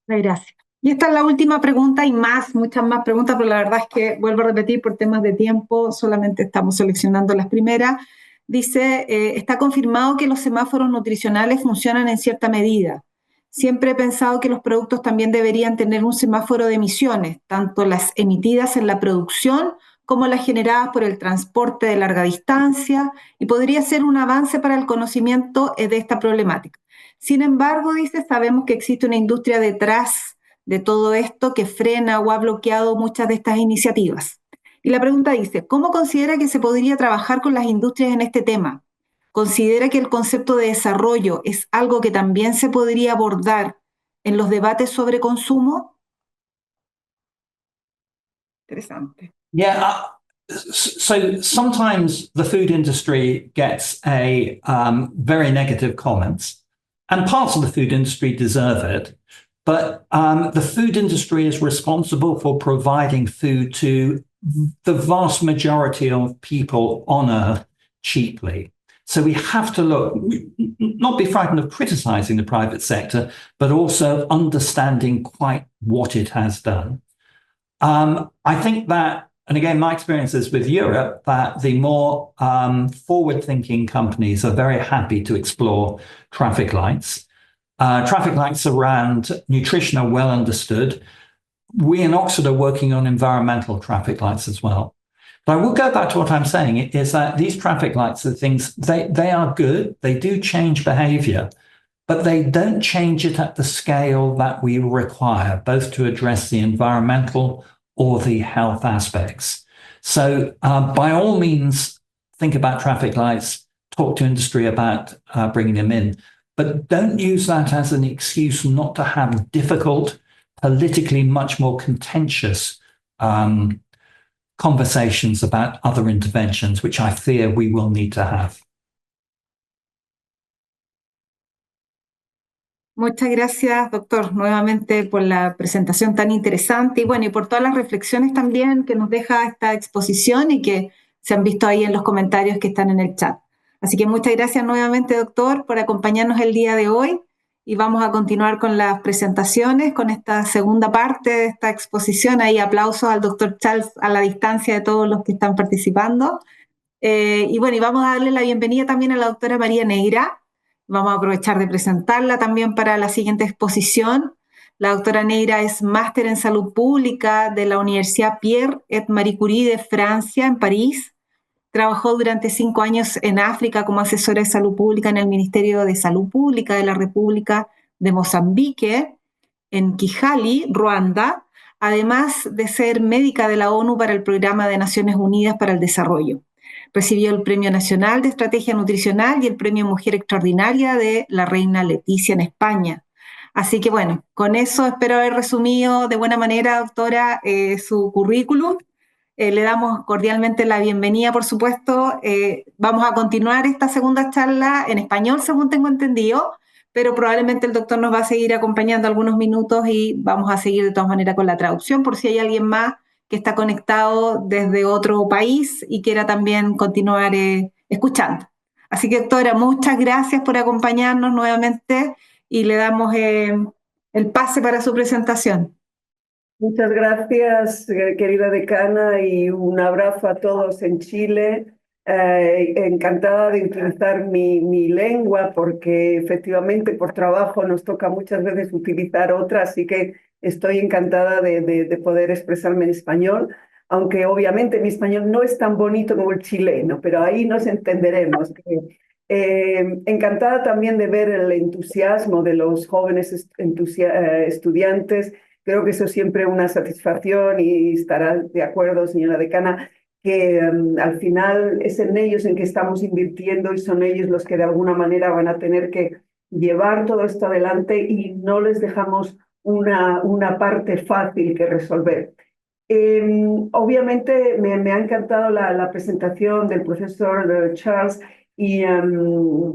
Gracias. Y esta es la última pregunta, hay muchas más preguntas, pero la verdad es que, vuelvo a repetir, por temas de tiempo, solamente estamos seleccionando las primeras. Dice, está confirmado que los semáforos nutricionales funcionan en cierta medida. Siempre he pensado que los productos también deberían tener un semáforo de emisiones, tanto las emitidas en la producción como las generadas por el transporte de larga distancia, y podría ser un avance para el conocimiento de esta problemática. Sin embargo, dice, sabemos que existe una industria detrás de todo esto que frena o ha bloqueado muchas de estas iniciativas. Y la pregunta dice, ¿cómo considera que se podría trabajar con las industrias en este tema? ¿Considera que el concepto de desarrollo es algo que también se podría abordar en los debates sobre consumo? Interesante. Yeah. So sometimes the food industry gets a very negative comments, and parts of the food industry deserve it. But the food industry is responsible for providing food to the vast majority of people on Earth cheaply. So we have to not be frightened of criticizing the private sector, but also understanding quite what it has done. I think that, and again, my experience is with Europe, that the more forward-thinking companies are very happy to explore traffic lights. Traffic lights around nutrition are well understood. We in Oxford are working on environmental traffic lights as well. But I will go back to what I'm saying, is that these traffic lights are things, they are good, they do change behavior, but they don't change it at the scale that we require, both to address the environmental or the health aspects. So by all means, think about traffic lights, talk to industry about bringing them in, but don't use that as an excuse not to have difficult, politically much more contentious conversations about other interventions, which I fear we will need to have. Muchas gracias, doctor, nuevamente por la presentación tan interesante y bueno, y por todas las reflexiones también que nos deja esta exposición y que se han visto ahí en los comentarios que están en el chat. Así que muchas gracias nuevamente, doctor, por acompañarnos el día de hoy y vamos a continuar con las presentaciones, con esta segunda parte de esta exposición. Ahí aplausos al doctor Charles a la distancia de todos los que están participando. Y bueno, y vamos a darle la bienvenida también a la doctora María Neira. Vamos a aprovechar de presentarla también para la siguiente exposición. La doctora Neira es máster en salud pública de la Universidad Pierre et Marie Curie de Francia, en París. Trabajó durante 5 años en África como asesora de salud pública en el Ministerio de Salud Pública de la República de Mozambique, en Kigali, Ruanda, además de ser médica de la ONU para el Programa de Naciones Unidas para el Desarrollo. Recibió el Premio Nacional de Estrategia Nutricional y el Premio Mujer Extraordinaria de la Reina Leticia en España. Así que bueno, con eso espero haber resumido de buena manera, doctora, su currículum. Le damos cordialmente la bienvenida, por supuesto. Vamos a continuar esta segunda charla en español, según tengo entendido, pero probablemente el doctor nos va a seguir acompañando algunos minutos y vamos a seguir de todas maneras con la traducción por si hay alguien más que está conectado desde otro país y quiera también continuar escuchando. Así que, doctora, muchas gracias por acompañarnos nuevamente y le damos el pase para su presentación. Muchas gracias, querida decana, y un abrazo a todos en Chile. Encantada de utilizar mi lengua porque efectivamente por trabajo nos toca muchas veces utilizar otra, así que estoy encantada de poder expresarme en español, aunque obviamente mi español no es tan bonito como el chileno, pero ahí nos entenderemos. Encantada también de ver el entusiasmo de los jóvenes estudiantes. Creo que eso es siempre una satisfacción y estará de acuerdo, señora decana, que al final es en ellos en que estamos invirtiendo y son ellos los que de alguna manera van a tener que llevar todo esto adelante y no les dejamos una parte fácil que resolver. Obviamente me ha encantado la presentación del profesor Charles y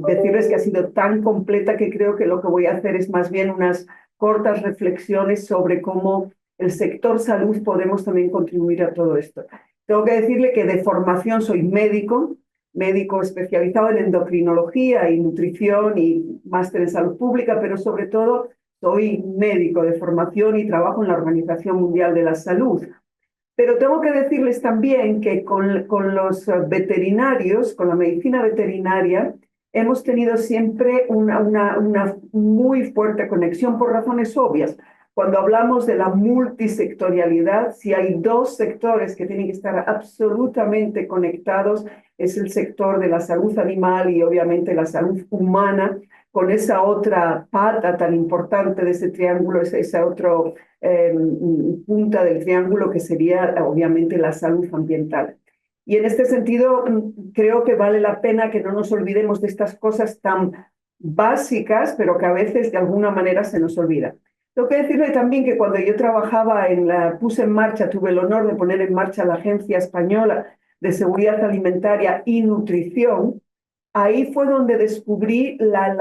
decirles que ha sido tan completa que creo que lo que voy a hacer es más bien unas cortas reflexiones sobre cómo el sector salud podemos también contribuir a todo esto. Tengo que decirle que de formación soy médico especializado en endocrinología y nutrición y máster en salud pública, pero sobre todo soy médico de formación y trabajo en la Organización Mundial de la Salud. Pero tengo que decirles también que con los veterinarios, con la medicina veterinaria, hemos tenido siempre una muy fuerte conexión por razones obvias. Cuando hablamos de la multisectorialidad, si hay dos sectores que tienen que estar absolutamente conectados, es el sector de la salud animal y obviamente la salud humana, con esa otra pata tan importante de ese triángulo, esa otra punta del triángulo que sería obviamente la salud ambiental. Y en este sentido, creo que vale la pena que no nos olvidemos de estas cosas tan básicas, pero que a veces de alguna manera se nos olvida. Tengo que decirle también que cuando yo trabajaba puse en marcha, tuve el honor de poner en marcha la Agencia Española de Seguridad Alimentaria y Nutrición, ahí fue donde descubrí la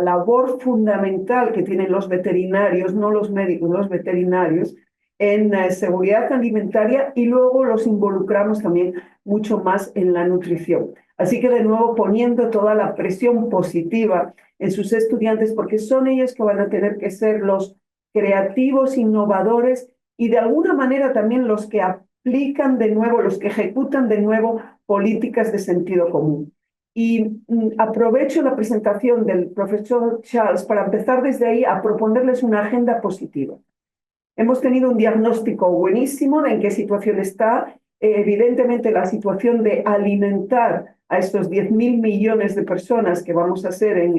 labor fundamental que tienen los veterinarios, no los médicos, los veterinarios, en seguridad alimentaria y luego los involucramos también mucho más en la nutrición. Así que de nuevo poniendo toda la presión positiva en sus estudiantes porque son ellos que van a tener que ser los creativos, innovadores y de alguna manera también los que aplican de nuevo, los que ejecutan de nuevo políticas de sentido común. Y aprovecho la presentación del profesor Charles para empezar desde ahí a proponerles una agenda positiva. Hemos tenido un diagnóstico buenísimo de en qué situación está. Evidentemente, la situación de alimentar a estos 10.000 millones de personas que vamos a ser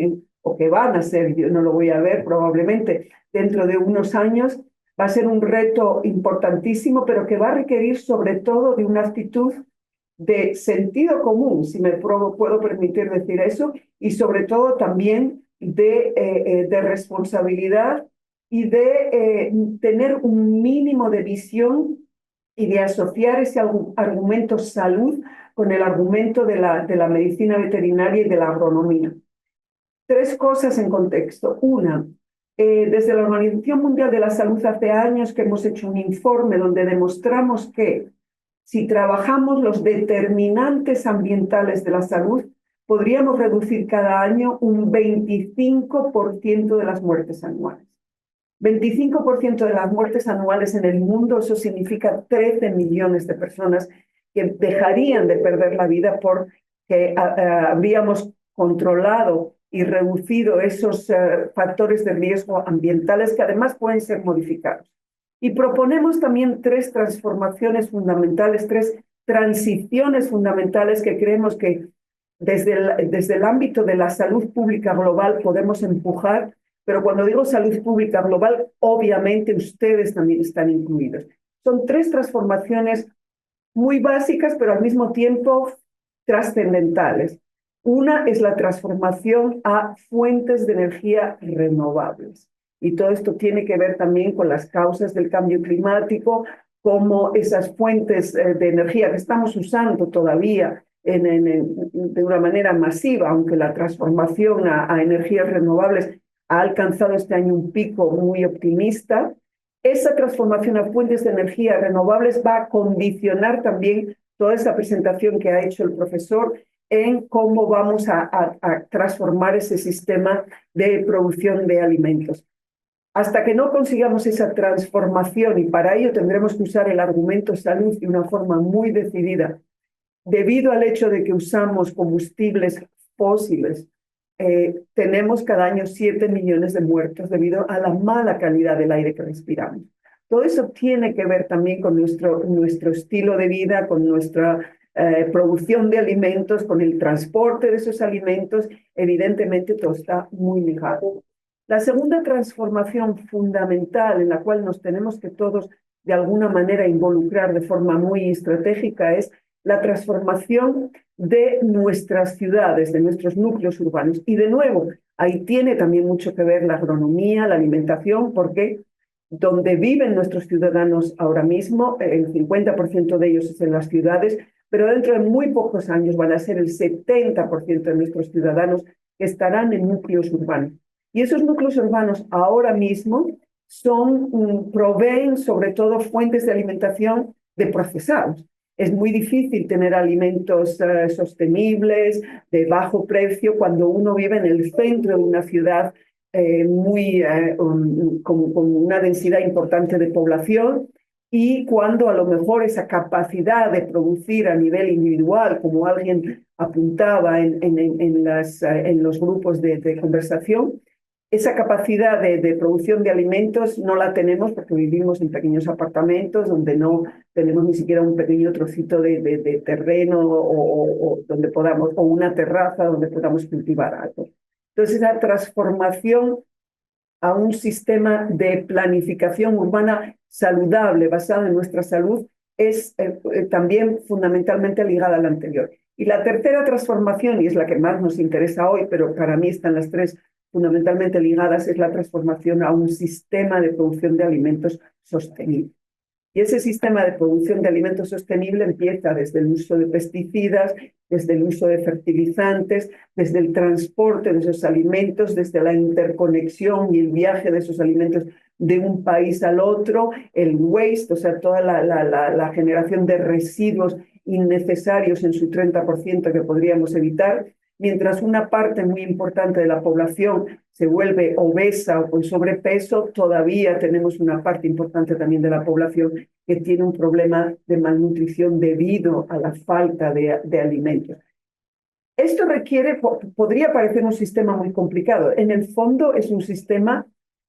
o que van a ser, yo no lo voy a ver probablemente dentro de unos años, va a ser un reto importantísimo, pero que va a requerir sobre todo de una actitud de sentido común, si me puedo permitir decir eso, y sobre todo también de responsabilidad y de tener un mínimo de visión y de asociar ese argumento salud con el argumento de la medicina veterinaria y de la agronomía. 3 cosas en contexto. Una, desde la Organización Mundial de la Salud hace años que hemos hecho un informe donde demostramos que si trabajamos los determinantes ambientales de la salud, podríamos reducir cada año un 25% de las muertes anuales. 25% de las muertes anuales en el mundo, eso significa 13 millones de personas que dejarían de perder la vida porque habríamos controlado y reducido esos factores de riesgo ambientales que además pueden ser modificados. Y proponemos también 3 transformaciones fundamentales, 3 transiciones fundamentales que creemos que desde el ámbito de la salud pública global podemos empujar, pero cuando digo salud pública global, obviamente ustedes también están incluidos. Son 3 transformaciones muy básicas, pero al mismo tiempo trascendentales. Una es la transformación a fuentes de energía renovables. Y todo esto tiene que ver también con las causas del cambio climático, como esas fuentes de energía que estamos usando todavía de una manera masiva, aunque la transformación a energías renovables ha alcanzado este año un pico muy optimista. Esa transformación a fuentes de energía renovables va a condicionar también toda esa presentación que ha hecho el profesor en cómo vamos a transformar ese sistema de producción de alimentos. Hasta que no consigamos esa transformación, y para ello tendremos que usar el argumento salud de una forma muy decidida, debido al hecho de que usamos combustibles fósiles, tenemos cada año 7 millones de muertos debido a la mala calidad del aire que respiramos. Todo eso tiene que ver también con nuestro estilo de vida, con nuestra producción de alimentos, con el transporte de esos alimentos. Evidentemente todo está muy ligado. La segunda transformación fundamental en la cual nos tenemos que todos de alguna manera involucrar de forma muy estratégica es la transformación de nuestras ciudades, de nuestros núcleos urbanos. Y de nuevo, ahí tiene también mucho que ver la agronomía, la alimentación, porque donde viven nuestros ciudadanos ahora mismo, el 50% de ellos es en las ciudades, pero dentro de muy pocos años van a ser el 70% de nuestros ciudadanos que estarán en núcleos urbanos. Y esos núcleos urbanos ahora mismo proveen sobre todo fuentes de alimentación de procesados. Es muy difícil tener alimentos sostenibles, de bajo precio, cuando uno vive en el centro de una ciudad con una densidad importante de población, y cuando a lo mejor esa capacidad de producir a nivel individual, como alguien apuntaba en los grupos de conversación, esa capacidad de producción de alimentos no la tenemos porque vivimos en pequeños apartamentos donde no tenemos ni siquiera un pequeño trocito de terreno donde podamos, o una terraza donde podamos cultivar algo. Entonces, esa transformación a un sistema de planificación urbana saludable, basado en nuestra salud, es también fundamentalmente ligada a la anterior. Y la tercera transformación, y es la que más nos interesa hoy, pero para mí están las 3 fundamentalmente ligadas, es la transformación a un sistema de producción de alimentos sostenible. Y ese sistema de producción de alimentos sostenible empieza desde el uso de pesticidas, desde el uso de fertilizantes, desde el transporte de esos alimentos, desde la interconexión y el viaje de esos alimentos de un país al otro, el waste, o sea, toda la generación de residuos innecesarios en su 30% que podríamos evitar. Mientras una parte muy importante de la población se vuelve obesa o con sobrepeso, todavía tenemos una parte importante también de la población que tiene un problema de malnutrición debido a la falta de alimentos. Esto podría parecer un sistema muy complicado. En el fondo es un sistema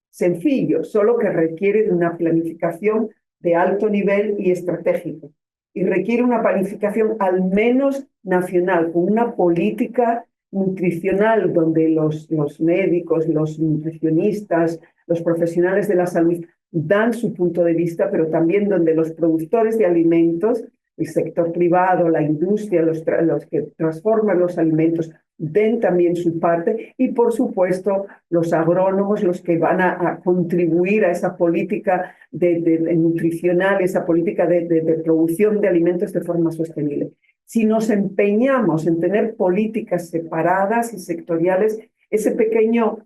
sencillo, solo que requiere de una planificación de alto nivel y estratégico. Y requiere una planificación al menos nacional, con una política nutricional donde los médicos, los nutricionistas, los profesionales de la salud dan su punto de vista, pero también donde los productores de alimentos, el sector privado, la industria, los que transforman los alimentos, den también su parte, y por supuesto los agrónomos, los que van a contribuir a esa política nutricional, esa política de producción de alimentos de forma sostenible. Si nos empeñamos en tener políticas separadas y sectoriales, ese pequeño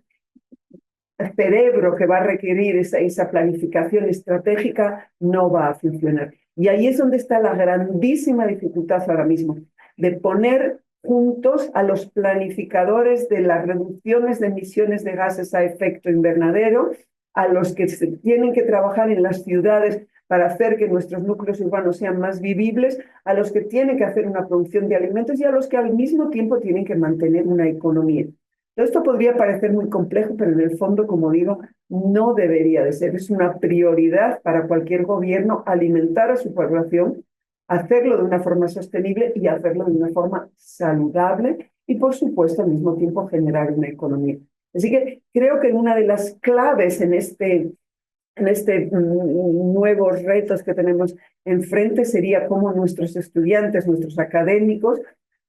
cerebro que va a requerir esa planificación estratégica no va a funcionar. Y ahí es donde está la grandísima dificultad ahora mismo, de poner juntos a los planificadores de las reducciones de emisiones de gases a efecto invernadero, a los que tienen que trabajar en las ciudades para hacer que nuestros núcleos urbanos sean más vivibles, a los que tienen que hacer una producción de alimentos y a los que al mismo tiempo tienen que mantener una economía. Todo esto podría parecer muy complejo, pero en el fondo, como digo, no debería de ser. Es una prioridad para cualquier gobierno alimentar a su población, hacerlo de una forma sostenible y hacerlo de una forma saludable y, por supuesto, al mismo tiempo generar una economía. Así que creo que una de las claves en nuevos retos que tenemos enfrente sería cómo nuestros estudiantes, nuestros académicos,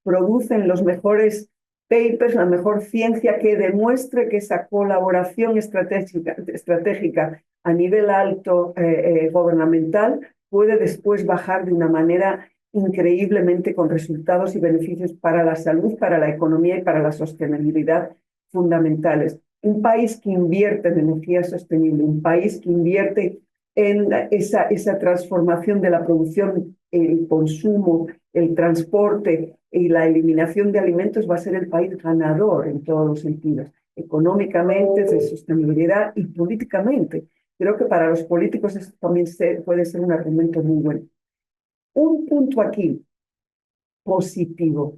producen los mejores papers, la mejor ciencia que demuestre que esa colaboración estratégica a nivel alto gubernamental puede después bajar de una manera increíblemente con resultados y beneficios para la salud, para la economía y para la sostenibilidad fundamentales. Un país que invierte en energía sostenible, un país que invierte en esa transformación de la producción, el consumo, el transporte y la eliminación de alimentos va a ser el país ganador en todos los sentidos, económicamente, de sostenibilidad y políticamente. Creo que para los políticos esto también puede ser un argumento muy bueno. Un punto aquí positivo.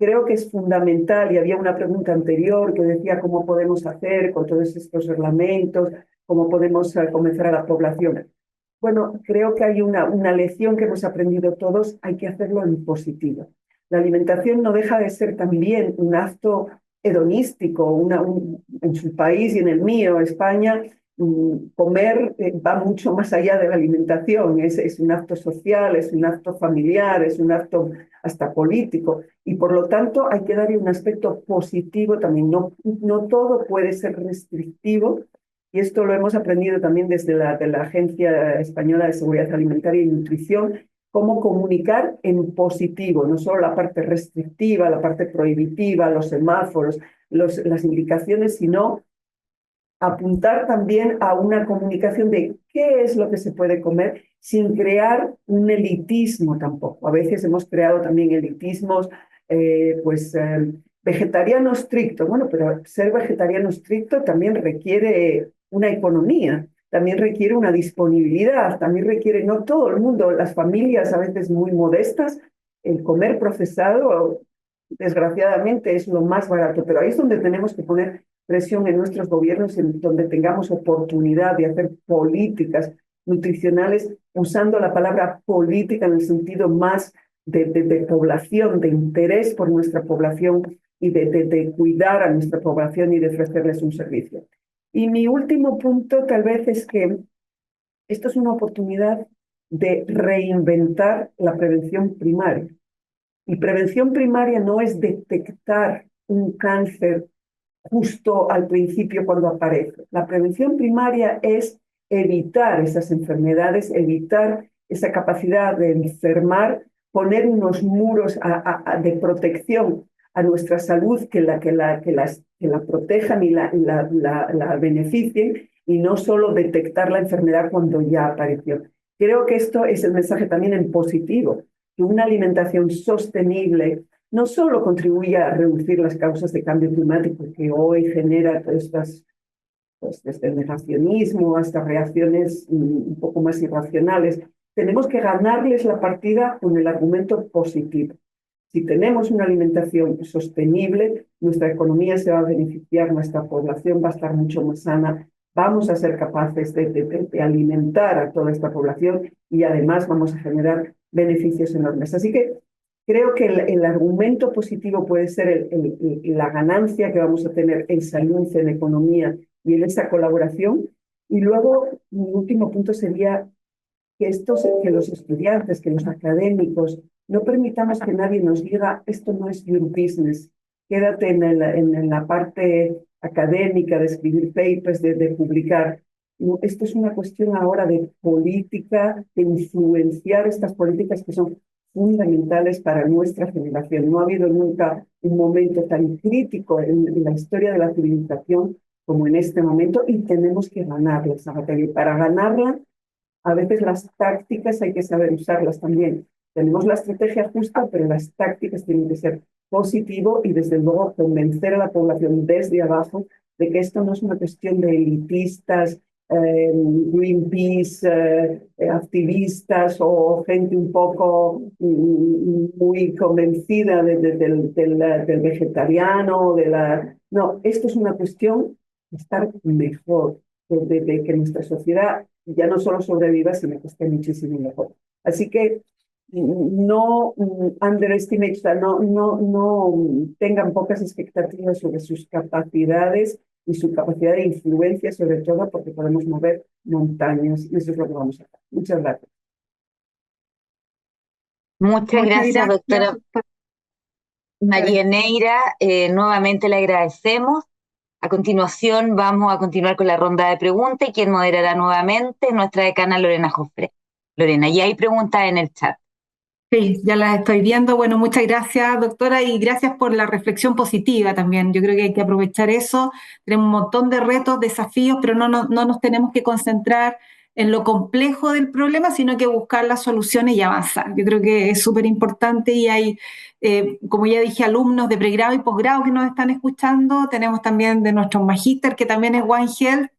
Creo que es fundamental, y había una pregunta anterior que decía cómo podemos hacer con todos estos reglamentos, cómo podemos convencer a la población. Bueno, creo que hay una lección que hemos aprendido todos, hay que hacerlo en positivo. La alimentación no deja de ser también un acto hedonístico, en su país y en el mío, España, comer va mucho más allá de la alimentación, es un acto social, es un acto familiar, es un acto hasta político, y por lo tanto hay que darle un aspecto positivo también. No todo puede ser restrictivo, y esto lo hemos aprendido también desde de la Agencia Española de Seguridad Alimentaria y Nutrición, cómo comunicar en positivo, no solo la parte restrictiva, la parte prohibitiva, los semáforos, las indicaciones, sino apuntar también a una comunicación de qué es lo que se puede comer sin crear un elitismo tampoco. A veces hemos creado también elitismos, vegetariano estricto. Bueno, pero ser vegetariano estricto también requiere una economía, también requiere una disponibilidad, también requiere, no todo el mundo, las familias a veces muy modestas, el comer procesado, desgraciadamente, es lo más barato, pero ahí es donde tenemos que poner presión en nuestros gobiernos, en donde tengamos oportunidad de hacer políticas nutricionales, usando la palabra política en el sentido más de población, de interés por nuestra población y de cuidar a nuestra población y de ofrecerles un servicio. Y mi último punto tal vez es que esto es una oportunidad de reinventar la prevención primaria. Y prevención primaria no es detectar un cáncer justo al principio cuando aparece. La prevención primaria es evitar esas enfermedades, evitar esa capacidad de enfermar, poner unos muros de protección a nuestra salud que la protejan y la beneficien, y no solo detectar la enfermedad cuando ya apareció. Creo que esto es el mensaje también en positivo, que una alimentación sostenible no solo contribuye a reducir las causas de cambio climático que hoy genera todas estas, desde el negacionismo hasta reacciones un poco más irracionales. Tenemos que ganarles la partida con el argumento positivo. Si tenemos una alimentación sostenible, nuestra economía se va a beneficiar, nuestra población va a estar mucho más sana, vamos a ser capaces de alimentar a toda esta población y además vamos a generar beneficios enormes. Así que creo que el argumento positivo puede ser la ganancia que vamos a tener en salud, en economía y en esta colaboración. Y luego, mi último punto sería que los estudiantes, que los académicos, no permitamos que nadie nos diga esto no es your business, quédate en la parte académica de escribir papers, de publicar. No, esto es una cuestión ahora de política, de influenciar estas políticas que son fundamentales para nuestra generación. No ha habido nunca un momento tan crítico en la historia de la civilización como en este momento, y tenemos que ganarla esa batalla. Y para ganarla, a veces las tácticas hay que saber usarlas también. Tenemos la estrategia justa, pero las tácticas tienen que ser positivo y desde luego convencer a la población desde abajo de que esto no es una cuestión de elitistas, Greenpeace, activistas o gente un poco muy convencida del vegetariano. No, esto es una cuestión de estar mejor, de que nuestra sociedad ya no solo sobreviva, sino que esté muchísimo mejor. Así que no underestimate, o sea, no tengan pocas expectativas sobre sus capacidades y su capacidad de influencia, sobre todo porque podemos mover montañas, y eso es lo que vamos a hacer. Muchas gracias. Muchas Muchas gracias, gracias, doctora doctora. María Neira. Nuevamente le agradecemos. A continuación vamos a continuar con la ronda de preguntas y quien moderará nuevamente es nuestra decana Lorena Jofre. Lorena, ya hay preguntas en el chat. Sí, ya las estoy viendo. Bueno, muchas gracias, doctora, y gracias por la reflexión positiva también. Yo creo que hay que aprovechar eso. Tenemos un montón de retos, desafíos, pero no nos tenemos que concentrar en lo complejo del problema, sino que buscar las soluciones y avanzar. Yo creo que es súper importante y hay, como ya dije, alumnos de pregrado y posgrado que nos están escuchando. Tenemos también de nuestro magíster, que también es One Health.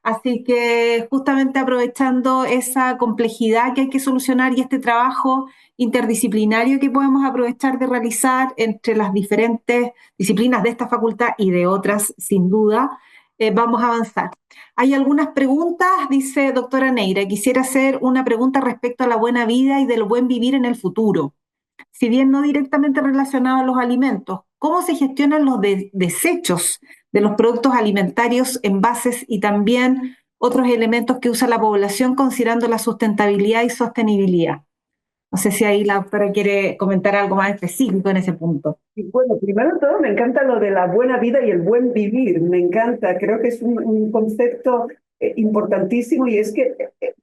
Así que justamente aprovechando esa complejidad que hay que solucionar y este trabajo interdisciplinario que podemos aprovechar de realizar entre las diferentes disciplinas de esta facultad y de otras, sin duda, vamos a avanzar. Hay algunas preguntas, dice doctora Neira. Quisiera hacer una pregunta respecto a la buena vida y del buen vivir en el futuro. Si bien no directamente relacionado a los alimentos, ¿cómo se gestionan los desechos de los productos alimentarios, envases y también otros elementos que usa la población considerando la sustentabilidad y sostenibilidad? No sé si ahí la doctora quiere comentar algo más específico en ese punto. Y bueno, primero de todo, me encanta lo de la buena vida y el buen vivir. Me encanta, creo que es un concepto importantísimo y es que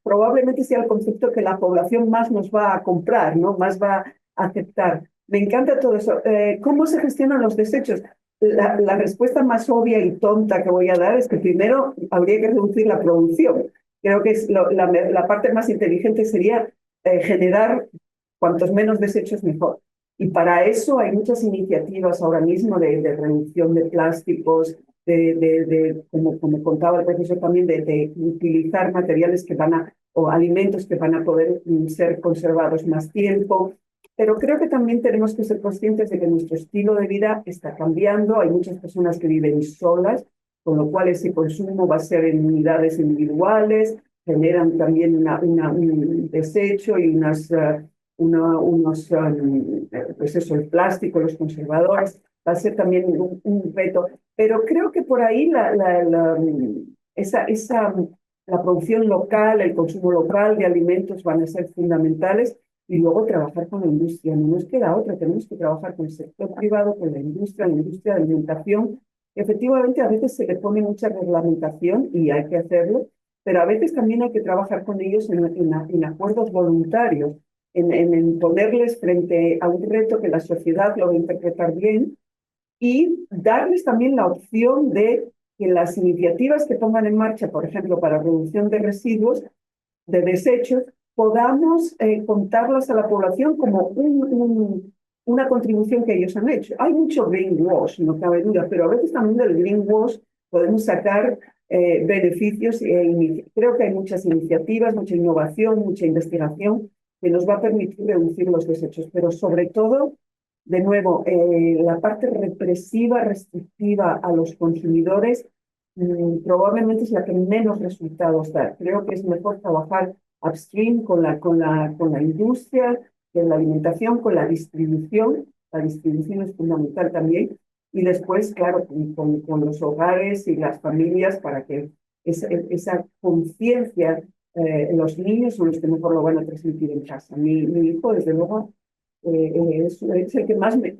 probablemente sea el concepto que la población más nos va a comprar, ¿no? Más va a aceptar. Me encanta todo eso. ¿Cómo se gestionan los desechos? La respuesta más obvia y tonta que voy a dar es que primero habría que reducir la producción. Creo que es la parte más inteligente sería generar cuantos menos desechos mejor. Y para eso hay muchas iniciativas ahora mismo de reducción de plásticos, como contaba el profesor también, de utilizar materiales que o alimentos que van a poder ser conservados más tiempo. Pero creo que también tenemos que ser conscientes de que nuestro estilo de vida está cambiando. Hay muchas personas que viven solas, con lo cual ese consumo va a ser en unidades individuales, generan también un desecho y pues eso, el plástico, los conservadores, va a ser también un reto. Pero creo que por ahí la producción local, el consumo local de alimentos van a ser fundamentales y luego trabajar con la industria. No nos queda otra, tenemos que trabajar con el sector privado, con la industria de alimentación. Efectivamente, a veces se le pone mucha reglamentación y hay que hacerlo, pero a veces también hay que trabajar con ellos en acuerdos voluntarios, en ponerles frente a un reto que la sociedad lo va a interpretar bien y darles también la opción de que las iniciativas que pongan en marcha, por ejemplo, para reducción de residuos, de desechos, podamos contarlas a la población como una contribución que ellos han hecho. Hay mucho greenwash, no cabe duda, pero a veces también del greenwash podemos sacar beneficios. Creo que hay muchas iniciativas, mucha innovación, mucha investigación que nos va a permitir reducir los desechos, pero sobre todo, de nuevo, la parte represiva, restrictiva a los consumidores probablemente es la que menos resultados da. Creo que es mejor trabajar upstream con la industria, con la alimentación, con la distribución. La distribución es fundamental también. Y después, claro, con los hogares y las familias para que esa conciencia, los niños son los que mejor lo van a transmitir en casa. Mi hijo, desde luego, es el que más me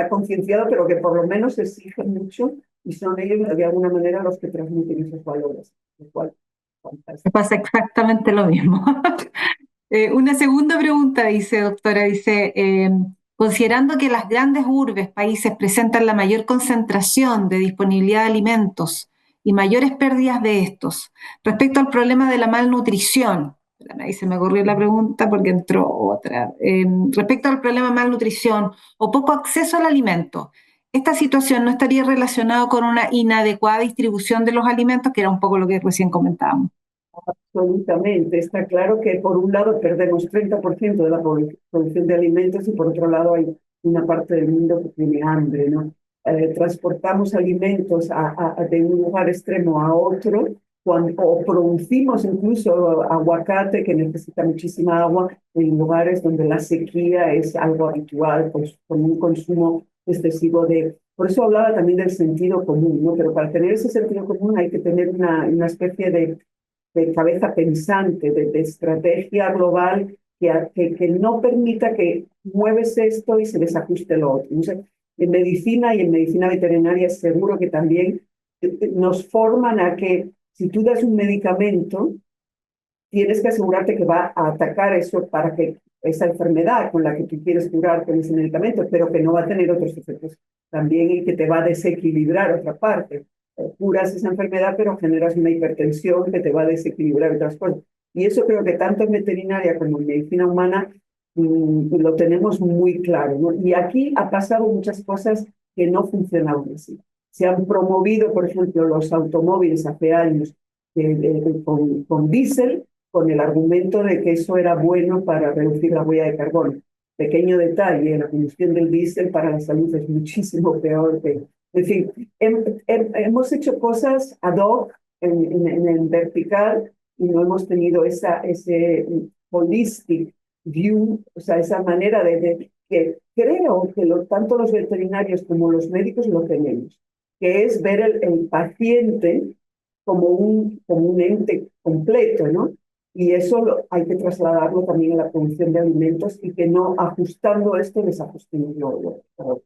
ha concienciado, pero que por lo menos exige mucho y son ellos de alguna manera los que transmiten esos valores. Lo cual, Me pasa exactamente lo mismo. Una segunda pregunta, dice doctora, dice, considerando que las grandes urbes, países, presentan la mayor concentración de disponibilidad de alimentos y mayores pérdidas de estos, respecto al problema de la malnutrición, ahí se me corrió la pregunta porque entró otra, respecto al problema de malnutrición o poco acceso al alimento, ¿esta situación no estaría relacionada con una inadecuada distribución de los alimentos, que era un poco lo que recién comentábamos? absolutamente. Está claro que por un lado perdemos 30% de la producción de alimentos y por otro lado hay una parte del mundo que tiene hambre, ¿no? Transportamos alimentos de un lugar extremo a otro o producimos incluso aguacate que necesita muchísima agua en lugares donde la sequía es algo habitual, pues, con un consumo excesivo de... Por eso hablaba también del sentido común, ¿no? Pero para tener ese sentido común hay que tener una especie de cabeza pensante, de estrategia global que no permita que mueves esto y se desajuste lo otro. No sé, en medicina y en medicina veterinaria seguro que también nos forman a que si tú das un medicamento, tienes que asegurarte que va a atacar eso para que esa enfermedad con la que tú quieres curar con ese medicamento, pero que no va a tener otros efectos también y que te va a desequilibrar otra parte. Curas esa enfermedad, pero generas una hipertensión que te va a desequilibrar otras cosas. Y eso creo que tanto en veterinaria como en medicina humana lo tenemos muy claro, ¿no? Y aquí ha pasado muchas cosas que no funcionaban así. Se han promovido, por ejemplo, los automóviles hace años con diésel, con el argumento de que eso era bueno para reducir la huella de carbono. Pequeño detalle, la combustión del diésel para la salud es muchísimo peor que... En fin, hemos hecho cosas ad hoc en vertical y no hemos tenido ese holistic view, o sea, esa manera que creo que tanto los veterinarios como los médicos lo tenemos, que es ver el paciente como un ente completo, ¿no? Y eso hay que trasladarlo también a la producción de alimentos y que no ajustando esto desajustemos lo otro.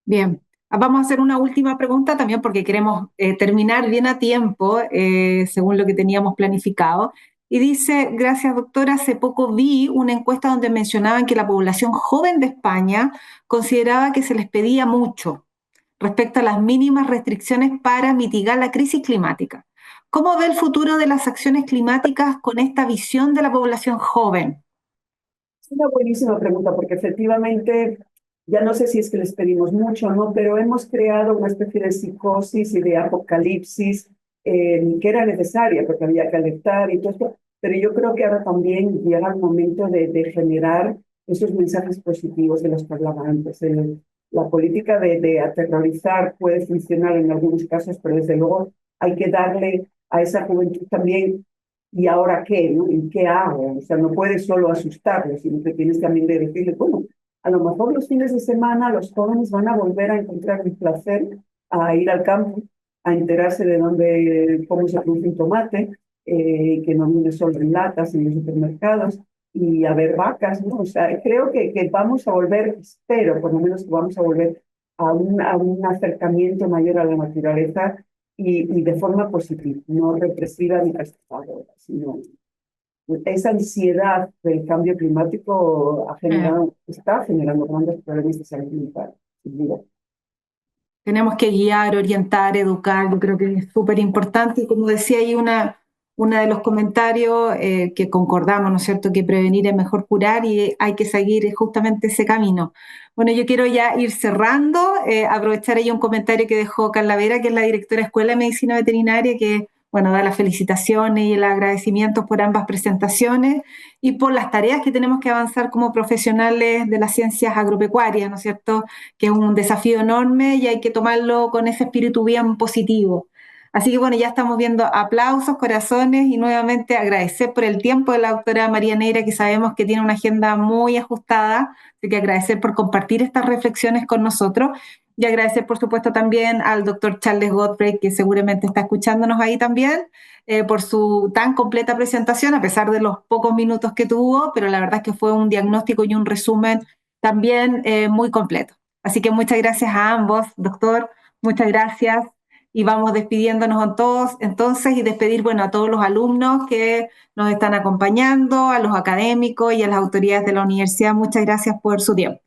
Bien, vamos a hacer una última pregunta también porque queremos terminar bien a tiempo, según lo que teníamos planificado. Y dice, gracias doctora, hace poco vi una encuesta donde mencionaban que la población joven de España consideraba que se les pedía mucho respecto a las mínimas restricciones para mitigar la crisis climática. ¿Cómo ve el futuro de las acciones climáticas con esta visión de la población joven? Es una buenísima pregunta porque efectivamente, ya no sé si es que les pedimos mucho o no, pero hemos creado una especie de psicosis y de apocalipsis que era necesaria porque había que alertar y todo esto, pero yo creo que ahora también llega el momento de generar esos mensajes positivos de los que hablaba antes. La política de aterrorizar puede funcionar en algunos casos, pero desde luego hay que darle a esa juventud también, ¿y ahora qué? ¿No? ¿Y qué hago? O sea, no puedes solo asustarlos, sino que tienes también de decirles, bueno, a lo mejor los fines de semana los jóvenes van a volver a encontrar un placer a ir al campo, a enterarse de cómo se produce un tomate, que no viene solo en latas en los supermercados, y a ver vacas, ¿no? O sea, creo que vamos a volver, espero por lo menos que vamos a volver a un acercamiento mayor a la naturaleza y de forma positiva, no represiva ni castigadora, sino esa ansiedad del cambio climático está generando grandes problemas de salud mental, sin duda. Tenemos que guiar, orientar, educar, yo creo que es súper importante. Y como decía ahí una de los comentarios que concordamos, ¿no es cierto?, que prevenir es mejor curar y hay que seguir justamente ese camino. Bueno, yo quiero ya ir cerrando, aprovechar ahí un comentario que dejó Carla Vera, que es la directora de Escuela de Medicina Veterinaria, que, bueno, da las felicitaciones y el agradecimiento por ambas presentaciones y por las tareas que tenemos que avanzar como profesionales de las ciencias agropecuarias, ¿no es cierto?, que es un desafío enorme y hay que tomarlo con ese espíritu bien positivo. Así que bueno, ya estamos viendo aplausos, corazones y nuevamente agradecer por el tiempo de la doctora María Neira, que sabemos que tiene una agenda muy ajustada, así que agradecer por compartir estas reflexiones con nosotros y agradecer por supuesto también al doctor Charles Godfrey, que seguramente está escuchándonos ahí también, por su tan completa presentación, a pesar de los pocos minutos que tuvo, pero la verdad es que fue un diagnóstico y un resumen también muy completo. Así que muchas gracias a ambos, doctor, muchas gracias. Y vamos despidiéndonos a todos entonces y despedir, bueno, a todos los alumnos que nos están acompañando, a los académicos y a las autoridades de la universidad. Muchas gracias por su tiempo.